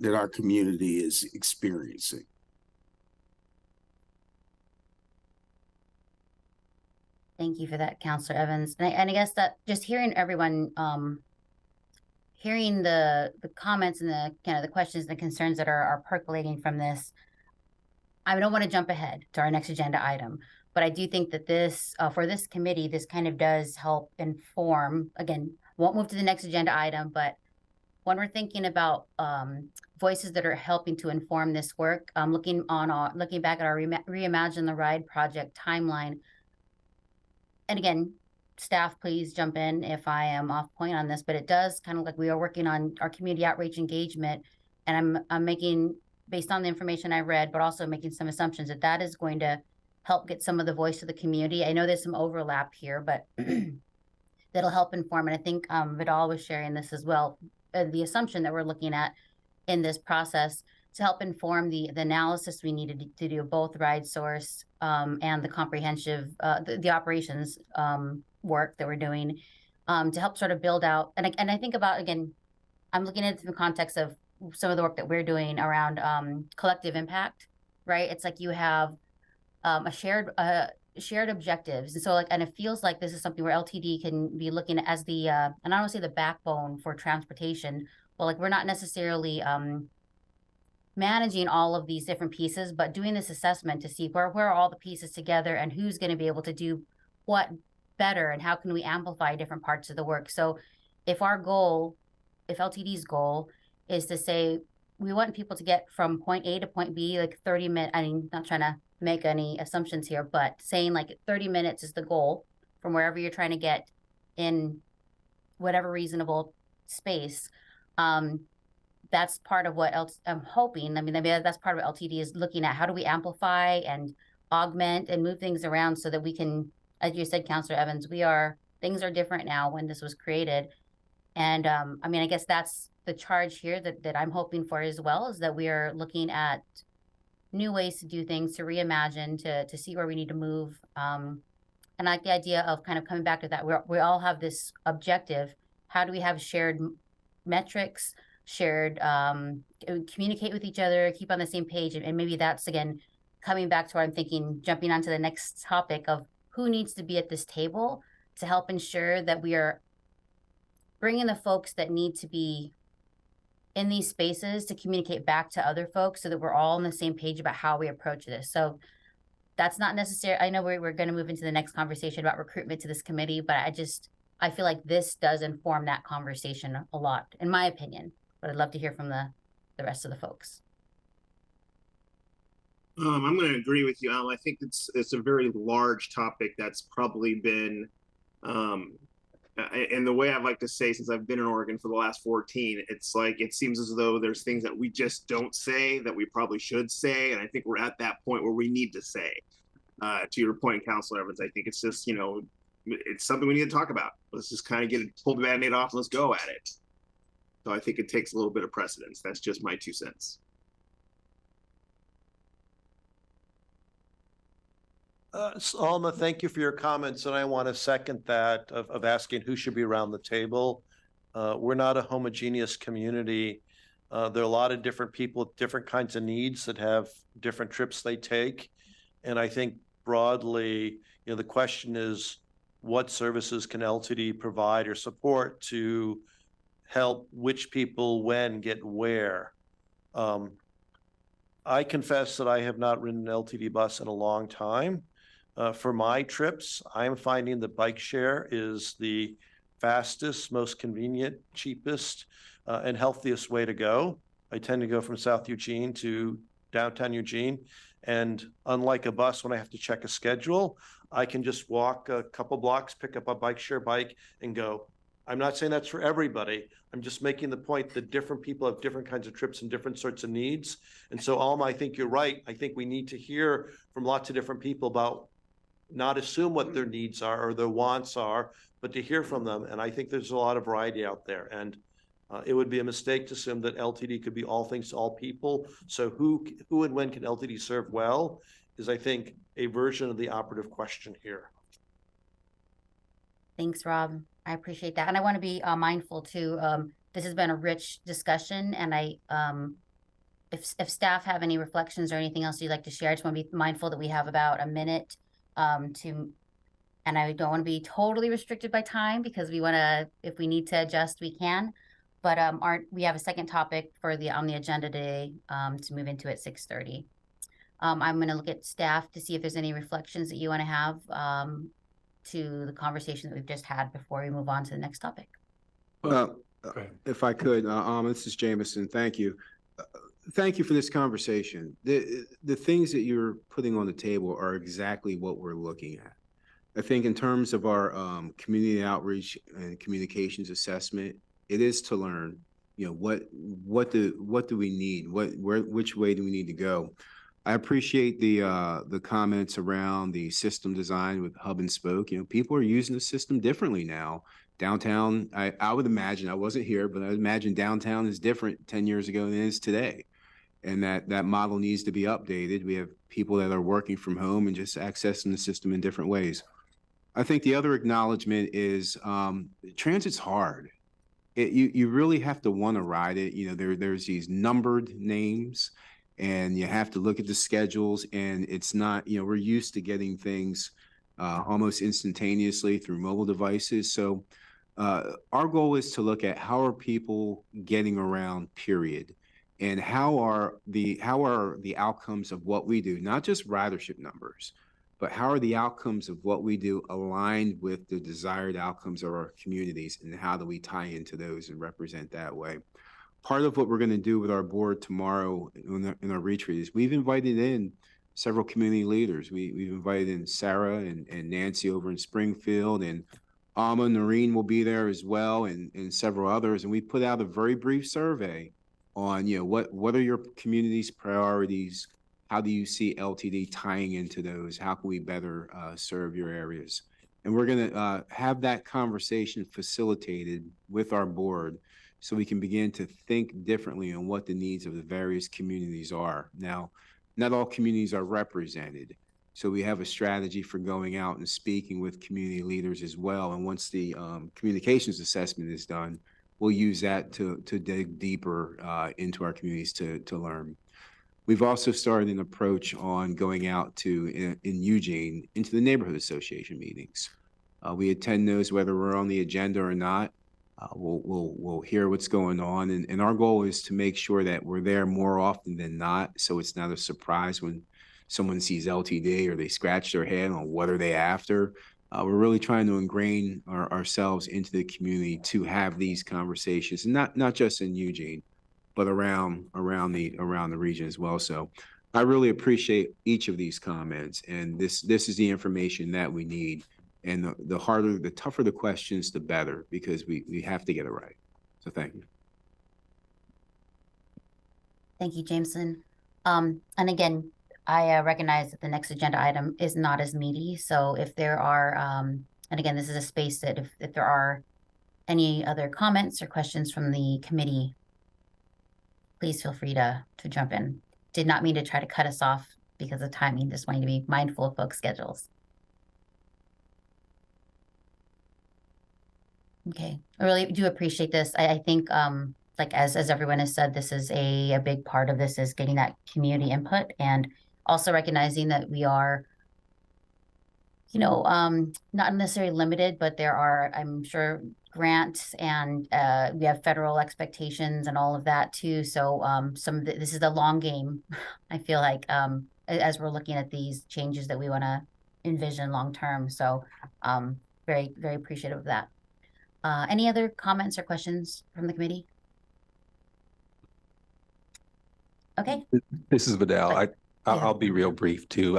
I: our community is experiencing?
A: Thank you for that, Counselor Evans. And I guess that just hearing everyone, hearing the comments and the kind of the questions and the concerns that are percolating from this, I don't want to jump ahead to our next agenda item, but I do think that this, for this committee, this kind of does help inform, again, won't move to the next agenda item, but when we're thinking about voices that are helping to inform this work, looking back at our Reimagine the Ride project timeline, and again, staff, please jump in if I am off point on this, but it does kind of like we are working on our community outreach engagement, and I'm making, based on the information I read, but also making some assumptions that is going to help get some of the voice of the community. I know there's some overlap here, but that'll help inform. And I think Vidal was sharing this as well, the assumption that we're looking at in this process to help inform the analysis we needed to do both ride source and the comprehensive, the operations work that we're doing to help sort of build out. And I think about, again, I'm looking at it through the context of some of the work that we're doing around collective impact, right? It's like you have a shared objectives. And so like, and it feels like this is something where LTD can be looking at as the, and I don't want to say the backbone for transportation, but like, we're not necessarily managing all of these different pieces, but doing this assessment to see where are all the pieces together and who's going to be able to do what better and how can we amplify different parts of the work. So if our goal, if LTD's goal is to say, we want people to get from point A to point B, like 30 minutes, I mean, not trying to make any assumptions here, but saying like 30 minutes is the goal from wherever you're trying to get in whatever reasonable space. That's part of what I'm hoping. I mean, that's part of what LTD is looking at. How do we amplify and augment and move things around so that we can, as you said, Counselor Evans, things are different now when this was created. And I mean, I guess that's the charge here that I'm hoping for as well, is that we are looking at new ways to do things, to reimagine, to see where we need to move. And I like the idea of kind of coming back to that. We all have this objective. How do we have shared metrics, shared, communicate with each other, keep on the same page? And maybe that's, again, coming back to what I'm thinking, jumping onto the next topic of who needs to be at this table to help ensure that we are bringing the folks that need to be in these spaces to communicate back to other folks so that we're all on the same page about how we approach this. So that's not necessary. I know we're going to move into the next conversation about recruitment to this committee, but I feel like this does inform that conversation a lot, in my opinion. But I'd love to hear from the rest of the folks.
J: I'm going to agree with you, Alan. I think it's a very large topic that's probably been, and the way I'd like to say, since I've been in Oregon for the last 14, it's like, it seems as though there's things that we just don't say that we probably should say. And I think we're at that point where we need to say, to your point, Counselor Evans, I think it's just, it's something we need to talk about. Let's just kind of pull the Band-Aid off and let's go at it. So I think it takes a little bit of precedence. That's just my 2 cents.
H: Alma, thank you for your comments, and I want to second that of asking who should be around the table. We're not a homogeneous community. There are a lot of different people with different kinds of needs that have different trips they take. And I think broadly, the question is, what services can LTD provide or support to help which people when get where? I confess that I have not ridden an LTD bus in a long time. For my trips, I'm finding that bike share is the fastest, most convenient, cheapest, and healthiest way to go. I tend to go from South Eugene to downtown Eugene. And unlike a bus, when I have to check a schedule, I can just walk a couple blocks, pick up a bike share bike and go. I'm not saying that's for everybody. I'm just making the point that different people have different kinds of trips and different sorts of needs. And so, Alma, I think you're right. I think we need to hear from lots of different people about not assume what their needs are or their wants are, but to hear from them. And I think there's a lot of variety out there. And it would be a mistake to assume that LTD could be all things to all people. So who and when can LTD serve well is, I think, a version of the operative question here.
A: Thanks, Rob. I appreciate that. And I want to be mindful too. This has been a rich discussion, and if staff have any reflections or anything else you'd like to share, I just want to be mindful that we have about a minute to And I don't want to be totally restricted by time because we want to, if we need to adjust, we can. But we have a second topic for on the agenda today to move into at 6:30. I'm going to look at staff to see if there's any reflections that you want to have to the conversation that we've just had before we move on to the next topic.
G: Well,
C: ahead.
G: if I could, this is Jameson. Thank you. Thank you for this conversation. The things that you're putting on the table are exactly what we're looking at. I think in terms of our community outreach and communications assessment, it is to learn, you know, what do we need? Which way do we need to go? I appreciate the comments around the system design with hub and spoke. You know, people are using the system differently now. Downtown, I would imagine, I wasn't here, but I would imagine downtown is different 10 years ago than it is today. And that model needs to be updated. We have people that are working from home and just accessing the system in different ways. I think the other acknowledgement is transit's hard. You really have to want to ride it. You know, there's these numbered names, and you have to look at the schedules, and it's not, you know, we're used to getting things almost instantaneously through mobile devices. So our goal is to look at how are people getting around, period, and how are the outcomes of what we do, not just ridership numbers, but how are the outcomes of what we do aligned with the desired outcomes of our communities, and how do we tie into those and represent that way? Part of what we're going to do with our board tomorrow in our retreat is we've invited in several community leaders. We've invited in Sarah and Nancy over in Springfield, and Alma, Noreen will be there as well, and several others. And we put out a very brief survey on, you know, what are your community's priorities? How do you see LTD tying into those? How can we better serve your areas? And we're going to have that conversation facilitated with our board so we can begin to think differently on what the needs of the various communities are. Now, not all communities are represented, so we have a strategy for going out and speaking with community leaders as well. And once the communications assessment is done, we'll use that to dig deeper into our communities to learn. We've also started an approach on going out to, in Eugene, into the neighborhood association meetings. We attend those whether we're on the agenda or not. We'll hear what's going on, and our goal is to make sure that we're there more often than not, so it's not a surprise when someone sees LTD or they scratch their head on what are they after. We're really trying to ingrain ourselves into the community to have these conversations, and not just in Eugene, but around the region as well. So I really appreciate each of these comments, and this is the information that we need. And the tougher the questions, the better, because we have to get it right. So thank you.
A: Thank you, Jameson. And again, I recognize that the next agenda item is not as meaty. So if there are, and again, this is a space that if there are any other comments or questions from the committee, please feel free to jump in. Did not mean to try to cut us off because of timing, just wanting to be mindful of folks' schedules. Okay, I really do appreciate this. I think, like as everyone has said, this is a big part of this is getting that community input, and also recognizing that we are, you know, not necessarily limited, but there are, I'm sure, grants and we have federal expectations and all of that too. So this is the long game. I feel like as we're looking at these changes that we want to envision long term. So very, very appreciative of that. Any other comments or questions from the committee? Okay.
C: This is Vidal. I'll be real brief too.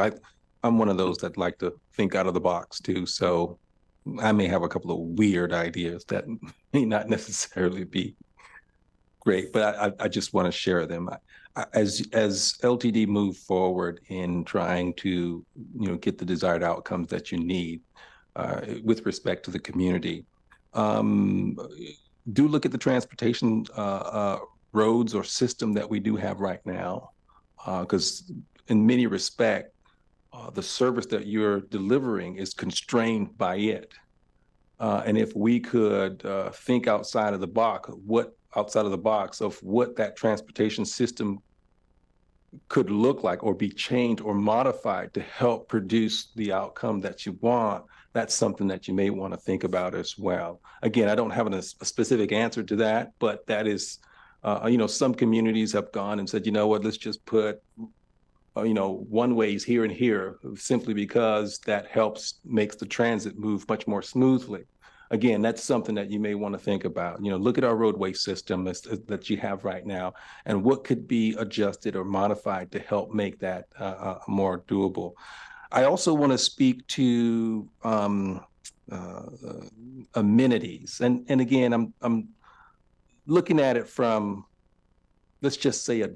C: I'm one of those that like to think out of the box too. So I may have a couple of weird ideas that may not necessarily be great, but I just want to share them. As LTD move forward in trying to, you know, get the desired outcomes that you need with respect to the community, do look at the transportation roads or system that we do have right now, because in many respects, the service that you're delivering is constrained by it. And if we could think outside of the box of what that transportation system could look like or be changed or modified to help produce the outcome that you want, that's something that you may want to think about as well. Again, I don't have a specific answer to that, but that is, some communities have gone and said, you know what, let's just put, one ways here and here, simply because that makes the transit move much more smoothly. Again, that's something that you may want to think about. Look at our roadway system that you have right now, and what could be adjusted or modified to help make that more doable. I also want to speak to amenities, and again, I'm looking at it from, let's just say, a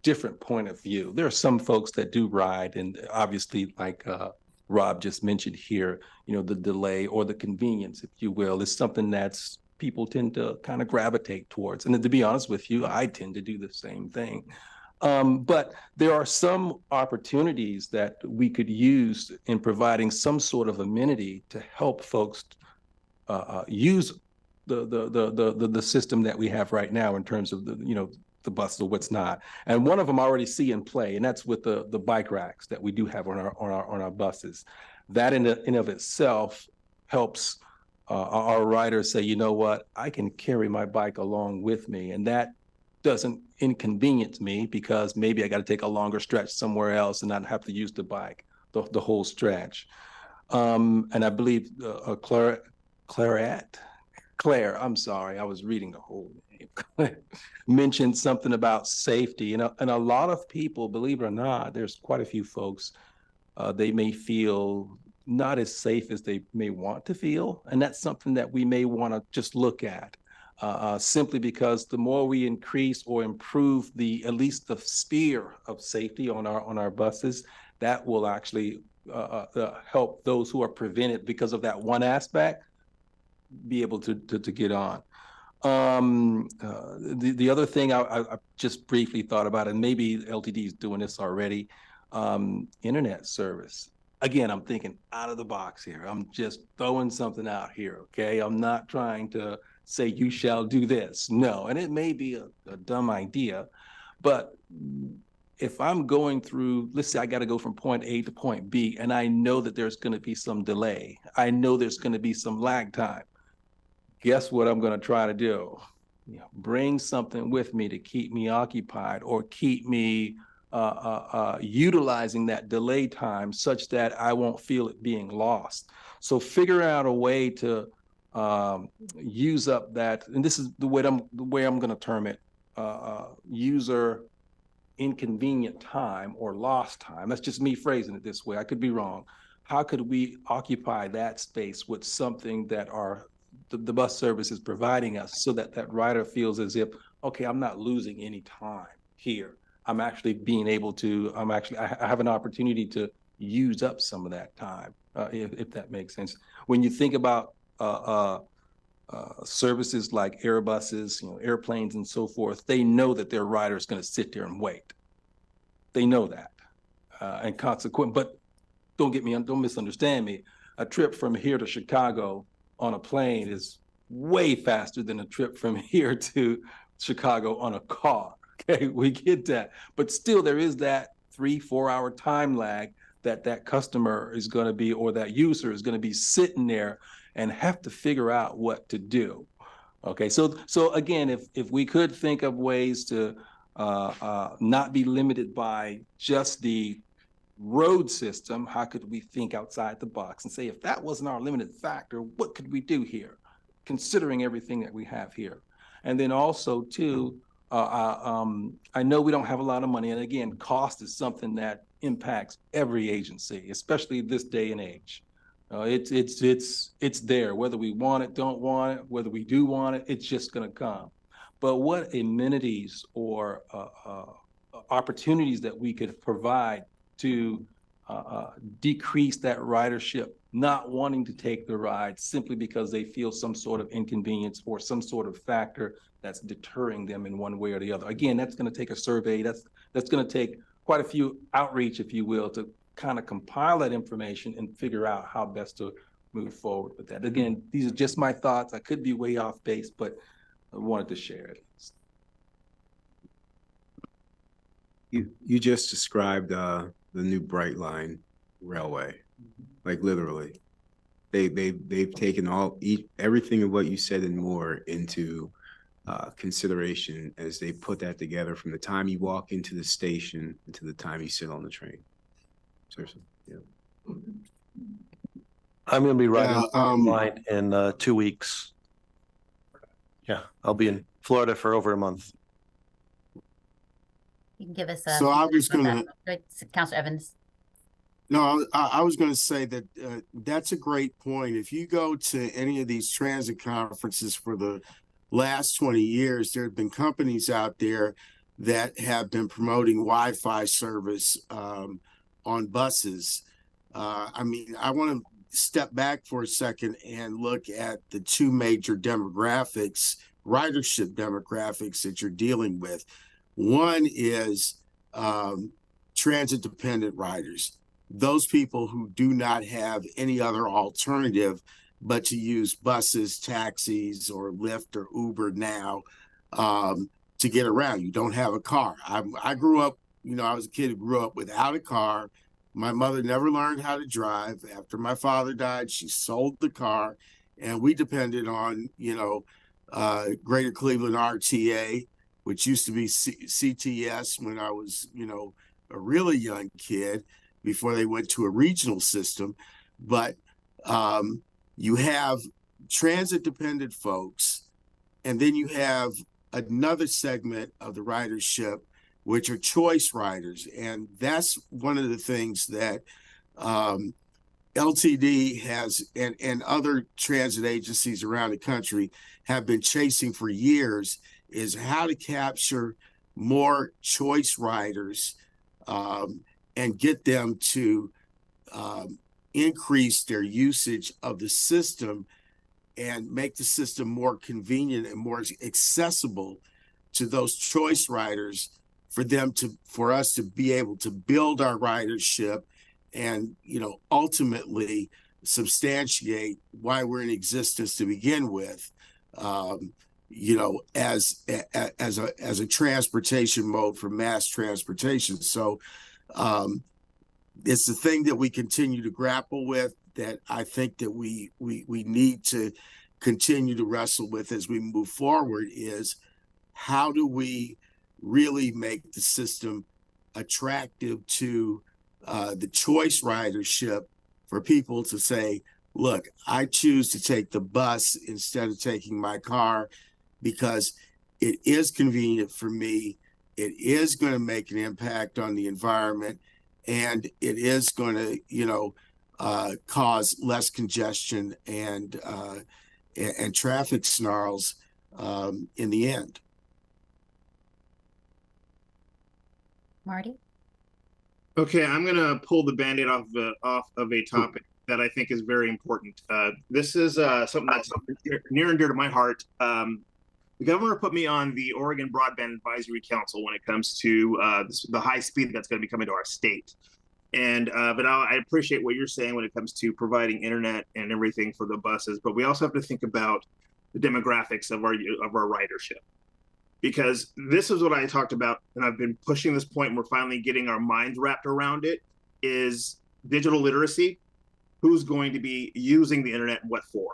C: different point of view. There are some folks that do ride, and obviously, like Rob just mentioned here, the delay or the convenience, if you will, is something that's people tend to kind of gravitate towards. And to be honest with you, I tend to do the same thing. But there are some opportunities that we could use in providing some sort of amenity to help folks use the system that we have right now in terms of the bus or what's not. And one of them I already see in play, and that's with the bike racks that we do have on our buses. That in of itself helps our riders say, you know what, I can carry my bike along with me, and that doesn't inconvenience me because maybe I got to take a longer stretch somewhere else and not have to use the bike the whole stretch. And I believe Claire, I'm sorry, I was reading the whole name, mentioned something about safety. And a lot of people, believe it or not, there's quite a few folks, they may feel not as safe as they may want to feel. And that's something that we may want to just look at, simply because the more we increase or improve at least the sphere of safety on our buses, that will actually help those who are prevented because of that one aspect be able to get on. The other thing I just briefly thought about, and maybe LTD is doing this already, internet service. Again, I'm thinking out of the box here. I'm just throwing something out here, okay? I'm not trying to say you shall do this. No, and it may be a dumb idea, but if I'm going through, let's say I got to go from point A to point B, and I know that there's going to be some delay. I know there's going to be some lag time. Guess what I'm going to try to do? Bring something with me to keep me occupied or keep me utilizing that delay time such that I won't feel it being lost. So figure out a way to use up that, and this is the way I'm going to term it, user inconvenient time or lost time. That's just me phrasing it this way. I could be wrong. How could we occupy that space with something that the bus service is providing us so that that rider feels as if, okay, I'm not losing any time here. I'm actually being able to, I have an opportunity to use up some of that time, if that makes sense. When you think about services like Airbuses, airplanes and so forth, they know that their rider is going to sit there and wait. They know that. And consequent, but don't misunderstand me. A trip from here to Chicago on a plane is way faster than a trip from here to Chicago on a car. Okay, we get that. But still, there is that 3-4 hour time lag that customer is going to be, or that user is going to be sitting there and have to figure out what to do. Okay, so again, if we could think of ways to not be limited by just the road system, how could we think outside the box and say, if that wasn't our limited factor, what could we do here, considering everything that we have here? And then also too, I know we don't have a lot of money, and again, cost is something that impacts every agency, especially this day and age. It's there, whether we want it, don't want it, whether we do want it, it's just going to come. But what amenities or opportunities that we could provide to decrease that ridership, not wanting to take the ride simply because they feel some sort of inconvenience or some sort of factor that's deterring them in one way or the other. Again, that's going to take a survey. That's going to take quite a few outreach, if you will, to kind of compile that information and figure out how best to move forward with that. Again, these are just my thoughts. I could be way off base, but I wanted to share it.
G: You just described the new Brightline Railway, like literally. They've taken everything of what you said and more into consideration as they put that together from the time you walk into the station to the time you sit on the train. Seriously, yeah.
H: I'm going to be riding
I: Yeah,
H: line in 2 weeks. Yeah, I'll be in Florida for over a month.
A: You can give us a.
I: So I was gonna,
A: Counselor Evans.
I: no, I was gonna say that that's a great point. If you go to any of these transit conferences for the last 20 years, there have been companies out there that have been promoting Wi-Fi service on buses. I mean, I want to step back for a second and look at the two major demographics, ridership demographics that you're dealing with. One is transit dependent riders, those people who do not have any other alternative but to use buses, taxis, or Lyft or Uber now to get around. You don't have a car. I grew up, I was a kid who grew up without a car. My mother never learned how to drive. After my father died, she sold the car, and we depended on, Greater Cleveland RTA, which used to be CTS when I was, a really young kid before they went to a regional system. But you have transit dependent folks, and then you have another segment of the ridership, which are choice riders. And that's one of the things that LTD has and other transit agencies around the country have been chasing for years, is how to capture more choice riders and get them to increase their usage of the system and make the system more convenient and more accessible to those choice riders, for us to be able to build our ridership and ultimately substantiate why we're in existence to begin with, as a transportation mode for mass transportation. So it's the thing that we continue to grapple with, that I think that we need to continue to wrestle with as we move forward, is how do we really make the system attractive to the choice ridership, for people to say, look, I choose to take the bus instead of taking my car because it is convenient for me, it is going to make an impact on the environment, and it is going to, cause less congestion and traffic snarls in the end.
A: Marty?
J: Okay, I'm going to pull the Band-Aid off of a topic that I think is very important. This is something that's near and dear to my heart. The governor put me on the Oregon Broadband Advisory Council when it comes to the high speed that's going to be coming to our state. And but I appreciate what you're saying when it comes to providing internet and everything for the buses. But we also have to think about the demographics of our ridership, because this is what I talked about, and I've been pushing this point, and we're finally getting our minds wrapped around it, is digital literacy. Who's going to be using the internet and what for?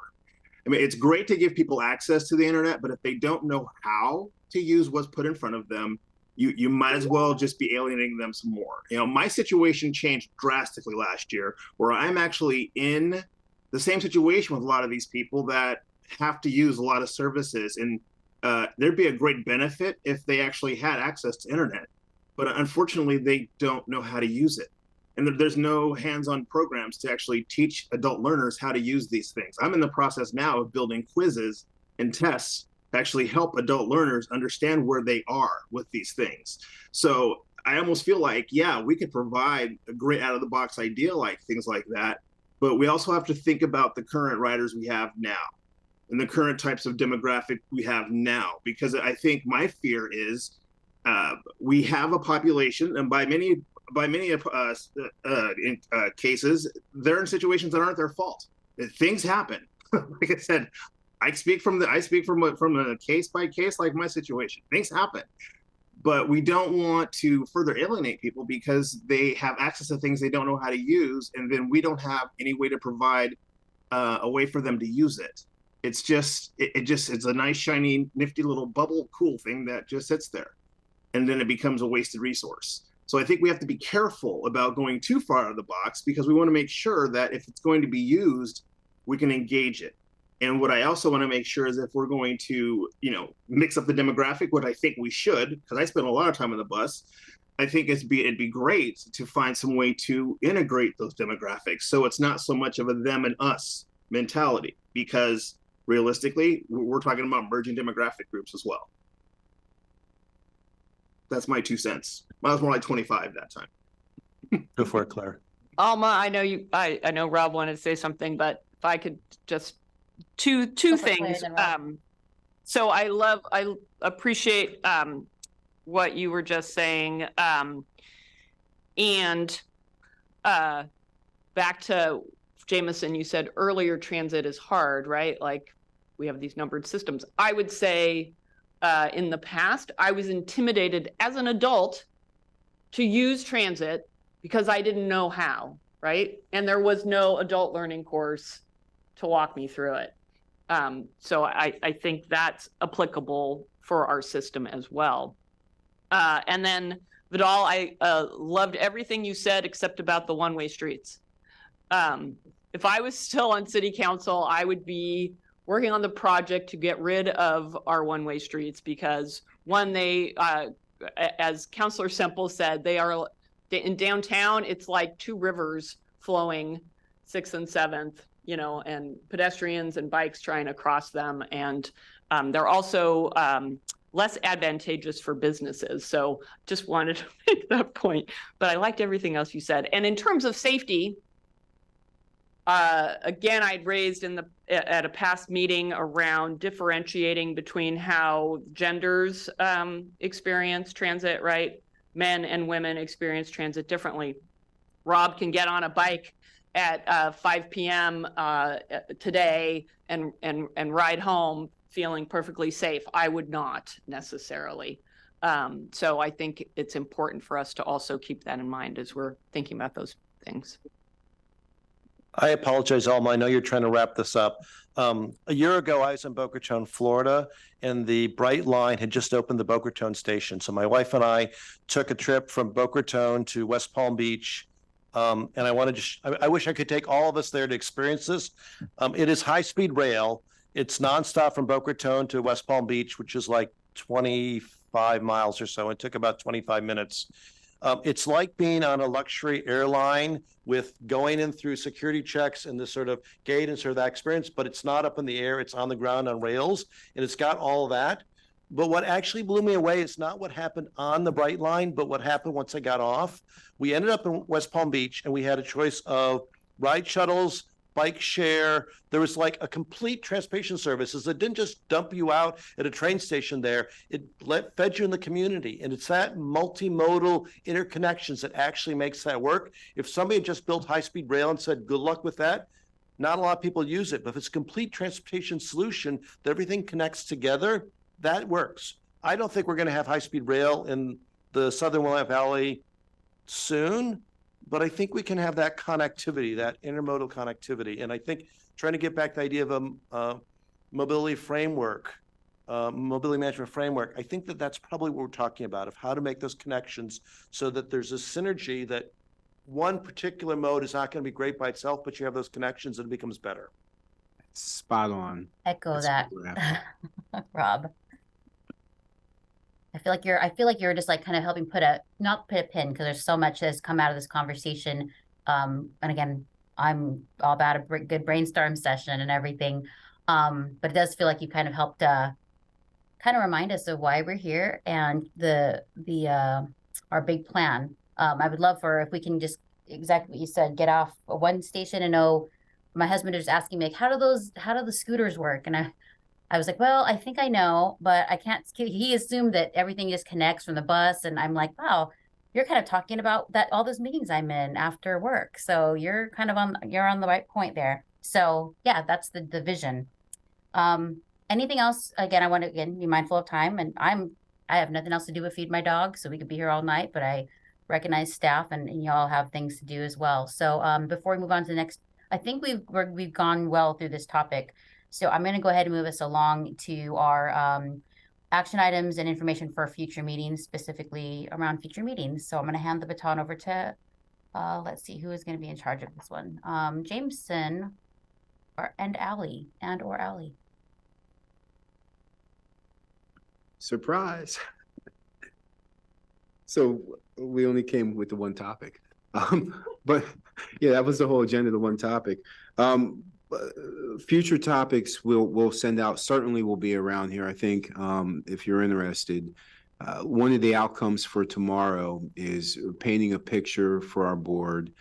J: I mean, it's great to give people access to the internet, but if they don't know how to use what's put in front of them, you might as well just be alienating them some more. My situation changed drastically last year, where I'm actually in the same situation with a lot of these people that have to use a lot of services. And there'd be a great benefit if they actually had access to internet, but unfortunately they don't know how to use it. And there's no hands-on programs to actually teach adult learners how to use these things. I'm in the process now of building quizzes and tests to actually help adult learners understand where they are with these things. So I almost feel like, yeah, we could provide a great out-of-the-box idea like things like that, but we also have to think about the current riders we have now and the current types of demographic we have now, because I think my fear is we have a population, and by many cases, they're in situations that aren't their fault. Things happen. Like I said, I speak from a case by case, like my situation. Things happen, but we don't want to further alienate people because they have access to things they don't know how to use, and then we don't have any way to provide a way for them to use it. It's just it's a nice, shiny, nifty little bubble cool thing that just sits there, and then it becomes a wasted resource. So I think we have to be careful about going too far out of the box, because we want to make sure that if it's going to be used, we can engage it. And what I also want to make sure is if we're going to, mix up the demographic, what I think we should, because I spend a lot of time on the bus, I think it'd be great to find some way to integrate those demographics, so it's not so much of a them and us mentality, because realistically, we're talking about merging demographic groups as well. That's my 2 cents. I was more like 25 that time.
C: Go for it, Claire.
D: Alma, I know Rob wanted to say something, but if I could just two
A: Go for it, Claire,
D: things.
A: then Rob.
D: So I appreciate what you were just saying. And back to Jameson, you said earlier transit is hard, right? Like we have these numbered systems. I would say in the past, I was intimidated as an adult to use transit because I didn't know how, right? And there was no adult learning course to walk me through it. So I think that's applicable for our system as well. And then Vidal, I loved everything you said except about the one-way streets. If I was still on city council, I would be working on the project to get rid of our one-way streets, because one, they, as Councilor Semple said, they are in downtown. It's like two rivers flowing 6th and 7th, and pedestrians and bikes trying to cross them. And they're also less advantageous for businesses. So just wanted to make that point, but I liked everything else you said. And in terms of safety, again, I'd raised at a past meeting around differentiating between how genders experience transit, right? Men and women experience transit differently. Rob can get on a bike at 5 p.m. Today and ride home feeling perfectly safe. I would not necessarily. So I think it's important for us to also keep that in mind as we're thinking about those things.
H: I apologize, Alma. I know you're trying to wrap this up. A year ago, I was in Boca Raton, Florida, and the Bright Line had just opened the Boca Raton station. So my wife and I took a trip from Boca Raton to West Palm Beach. And I wish I could take all of us there to experience this. It is high-speed rail. It's nonstop from Boca Raton to West Palm Beach, which is like 25 miles or so. It took about 25 minutes. It's like being on a luxury airline with going in through security checks and this sort of gate and sort of that experience, but it's not up in the air. It's on the ground on rails, and it's got all of that. But what actually blew me away is not what happened on the Bright Line, but what happened once I got off. We ended up in West Palm Beach, and we had a choice of ride shuttles, bike share. There was like a complete transportation services that didn't just dump you out at a train station there. It fed you in the community. And it's that multimodal interconnections that actually makes that work. If somebody had just built high-speed rail and said, good luck with that, not a lot of people use it. But if it's a complete transportation solution that everything connects together, that works. I don't think we're going to have high-speed rail in the Southern Willamette Valley soon, but I think we can have that connectivity, that intermodal connectivity. And I think trying to get back the idea of a mobility framework, mobility management framework, I think that's probably what we're talking about, of how to make those connections so that there's a synergy, that one particular mode is not going to be great by itself, but you have those connections and it becomes better.
G: Spot on.
A: Echo
G: That's
A: that,
G: what we're
A: Rob. I feel like you're just like kind of helping not put a pin, because there's so much that's come out of this conversation. And again, I'm all about a good brainstorm session and everything. But it does feel like you kind of helped kind of remind us of why we're here and our big plan. I would love if we can just exactly what you said, get off one station and know. My husband is asking me, like, how do the scooters work? And I was like, well, I think I know, but I can't. He assumed that everything just connects from the bus. And I'm like, wow, you're kind of talking about that, all those meetings I'm in after work. So you're kind of you're on the right point there. So yeah, that's the vision. Anything else? Again, I want to be mindful of time, and I'm I have nothing else to do but feed my dog, so we could be here all night, but I recognize staff and y'all have things to do as well. So before we move on to the next, I think we've gone well through this topic. So I'm going to go ahead and move us along to our action items and information for future meetings, specifically around future meetings. So I'm going to hand the baton over to, let's see who is going to be in charge of this one. Jameson and Allie.
G: Surprise. So we only came with the one topic. But yeah, that was the whole agenda, the one topic. Future topics we'll send out, certainly will be around here. I think if you're interested, one of the outcomes for tomorrow is painting a picture for our board,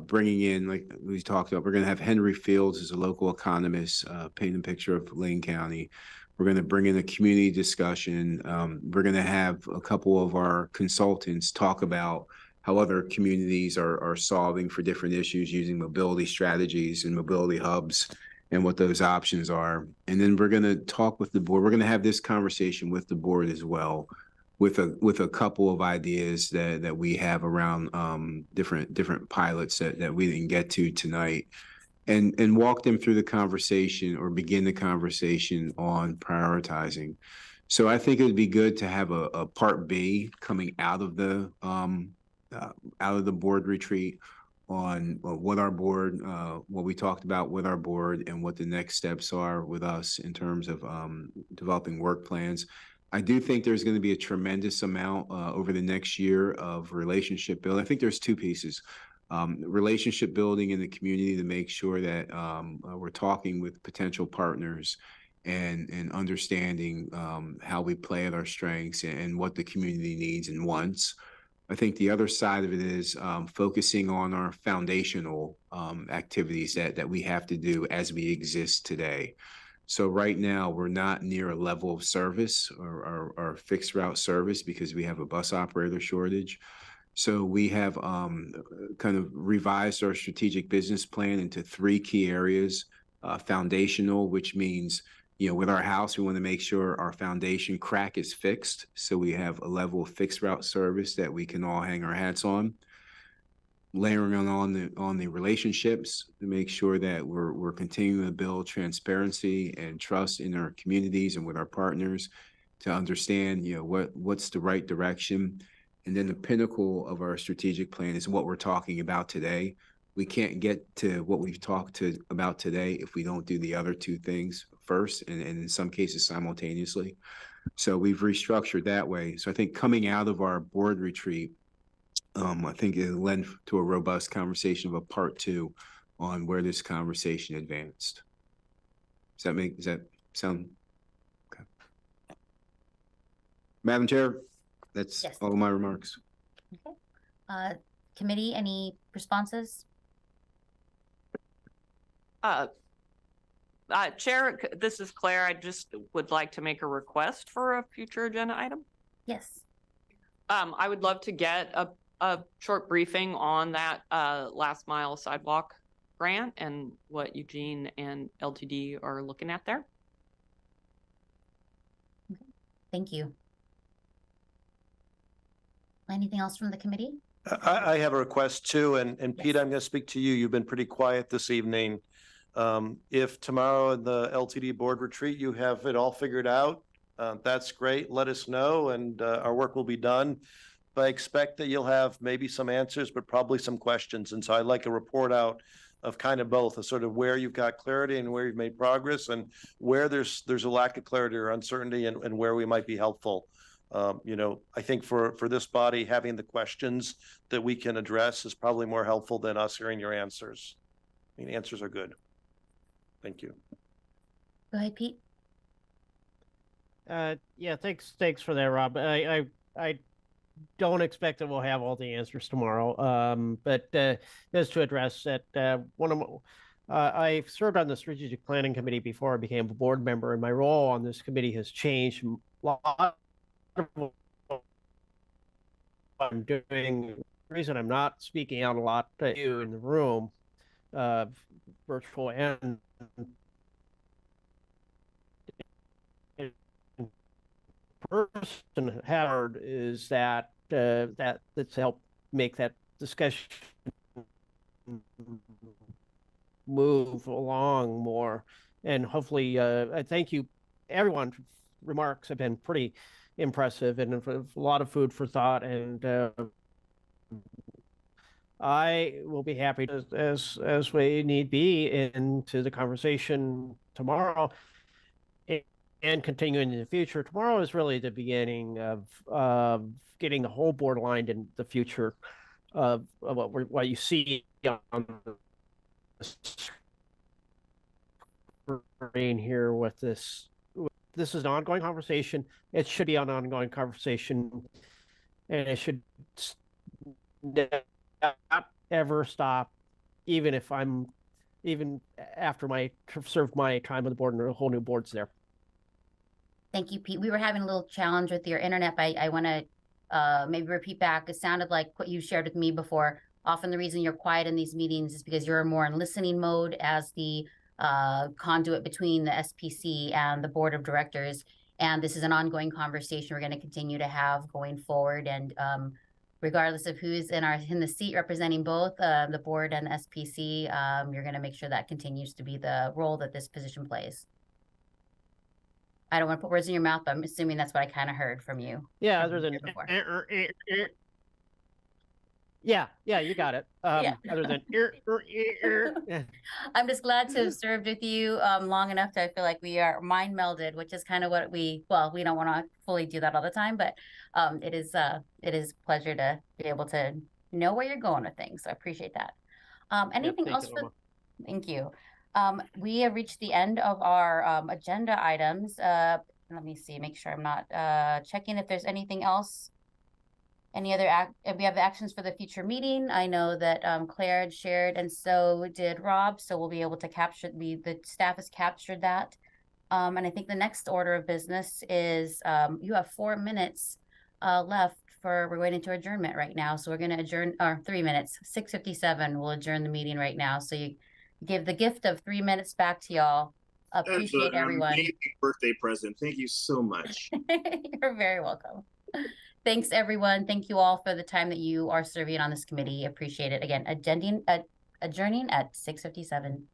G: bringing in, like we talked about, we're going to have Henry Fields as a local economist, paint a picture of Lane County. We're going to bring in a community discussion. We're going to have a couple of our consultants talk about how other communities are solving for different issues using mobility strategies and mobility hubs and what those options are. And then we're going to talk with the board. We're going to have this conversation with the board as well, with a couple of ideas that we have around different pilots that we didn't get to tonight, and walk them through the conversation or begin the conversation on prioritizing. So I think it would be good to have a part B coming out of the board retreat on what our board, what we talked about with our board, and what the next steps are with us in terms of developing work plans. I do think there's going to be a tremendous amount over the next year of relationship building. I think there's two pieces. Relationship building in the community to make sure that we're talking with potential partners and understanding how we play at our strengths and what the community needs and wants. I think the other side of it is focusing on our foundational activities that we have to do as we exist today. So right now, we're not near a level of service or fixed route service because we have a bus operator shortage. So we have kind of revised our strategic business plan into 3 key areas. Foundational, which means, with our house, we want to make sure our foundation crack is fixed. So we have a level of fixed route service that we can all hang our hats on. Layering on the relationships to make sure that we're continuing to build transparency and trust in our communities and with our partners to understand, what's the right direction. And then the pinnacle of our strategic plan is what we're talking about today. We can't get to what we've talked about today if we don't do the other 2 things first, and in some cases simultaneously. So we've restructured that way. So I think coming out of our board retreat, I think it'll lend to a robust conversation of a part 2 on where this conversation advanced. Does that sound okay? Madam Chair, that's
A: Yes.
G: all of my remarks.
A: Okay. Committee, any responses?
D: Chair, this is Claire. I just would like to make a request for a future agenda item.
A: Yes.
D: I would love to get a short briefing on that last mile sidewalk grant and what Eugene and LTD are looking at there.
A: Okay. Thank you. Anything else from the committee?
H: I have a request too, and Pete,
A: Yes.
H: I'm going to speak to you. You've been pretty quiet this evening. If tomorrow in the LTD board retreat, you have it all figured out, that's great. Let us know and our work will be done. But I expect that you'll have maybe some answers, but probably some questions. And so I'd like a report out of kind of both, of sort of where you've got clarity and where you've made progress, and where there's a lack of clarity or uncertainty, and where we might be helpful. I think for this body, having the questions that we can address is probably more helpful than us hearing your answers. I mean, answers are good. Thank you.
A: Go ahead, Pete.
K: Yeah, thanks for that, Rob. I don't expect that we'll have all the answers tomorrow. But just to address that, I've served on the strategic planning committee before I became a board member, and my role on this committee has changed a lot. What I'm doing, the reason I'm not speaking out a lot to you in the room, virtual and in person, person have heard is that that's helped make that discussion move along more. And hopefully, I thank you, everyone. Remarks have been pretty impressive and a lot of food for thought. And I will be happy to, as we need be, into the conversation tomorrow and continuing in the future. Tomorrow is really the beginning of getting the whole board aligned in the future of what you see on the screen here with this. This is an ongoing conversation. It should be an ongoing conversation, and it should not ever stop, even after served my time on the board and a whole new board's there.
A: Thank you, Pete. We were having a little challenge with your internet, but I want to maybe repeat back. It sounded like what you shared with me before. Often the reason you're quiet in these meetings is because you're more in listening mode as the conduit between the SPC and the board of directors. And this is an ongoing conversation we're going to continue to have going forward. And regardless of who's in the seat representing both the board and the SPC, you're going to make sure that continues to be the role that this position plays. I don't want to put words in your mouth, but I'm assuming that's what I kind of heard from you.
K: Yeah, other than yeah, you got it. Other than
A: I'm just glad to have served with you long enough to feel like we are mind melded, which is kind of what we don't want to fully do that all the time, but it is a pleasure to be able to know where you're going with things. So I appreciate that. Anything else for? Thank you. We have reached the end of our agenda items. Let me see, make sure I'm not checking if there's anything else. Any other we have actions for the future meeting. I know that Claire had shared, and so did Rob. So we'll be able to capture the staff has captured that. And I think the next order of business is you have 4 minutes left we're going into adjournment right now. So we're going to adjourn, or 3 minutes, 6:57. We'll adjourn the meeting right now. So you give the gift of 3 minutes back to y'all. Appreciate everyone.
J: Amazing birthday present. Thank you so much.
A: You're very welcome. Thanks, everyone. Thank you all for the time that you are serving on this committee. Appreciate it. Again, adjourning at 6:57.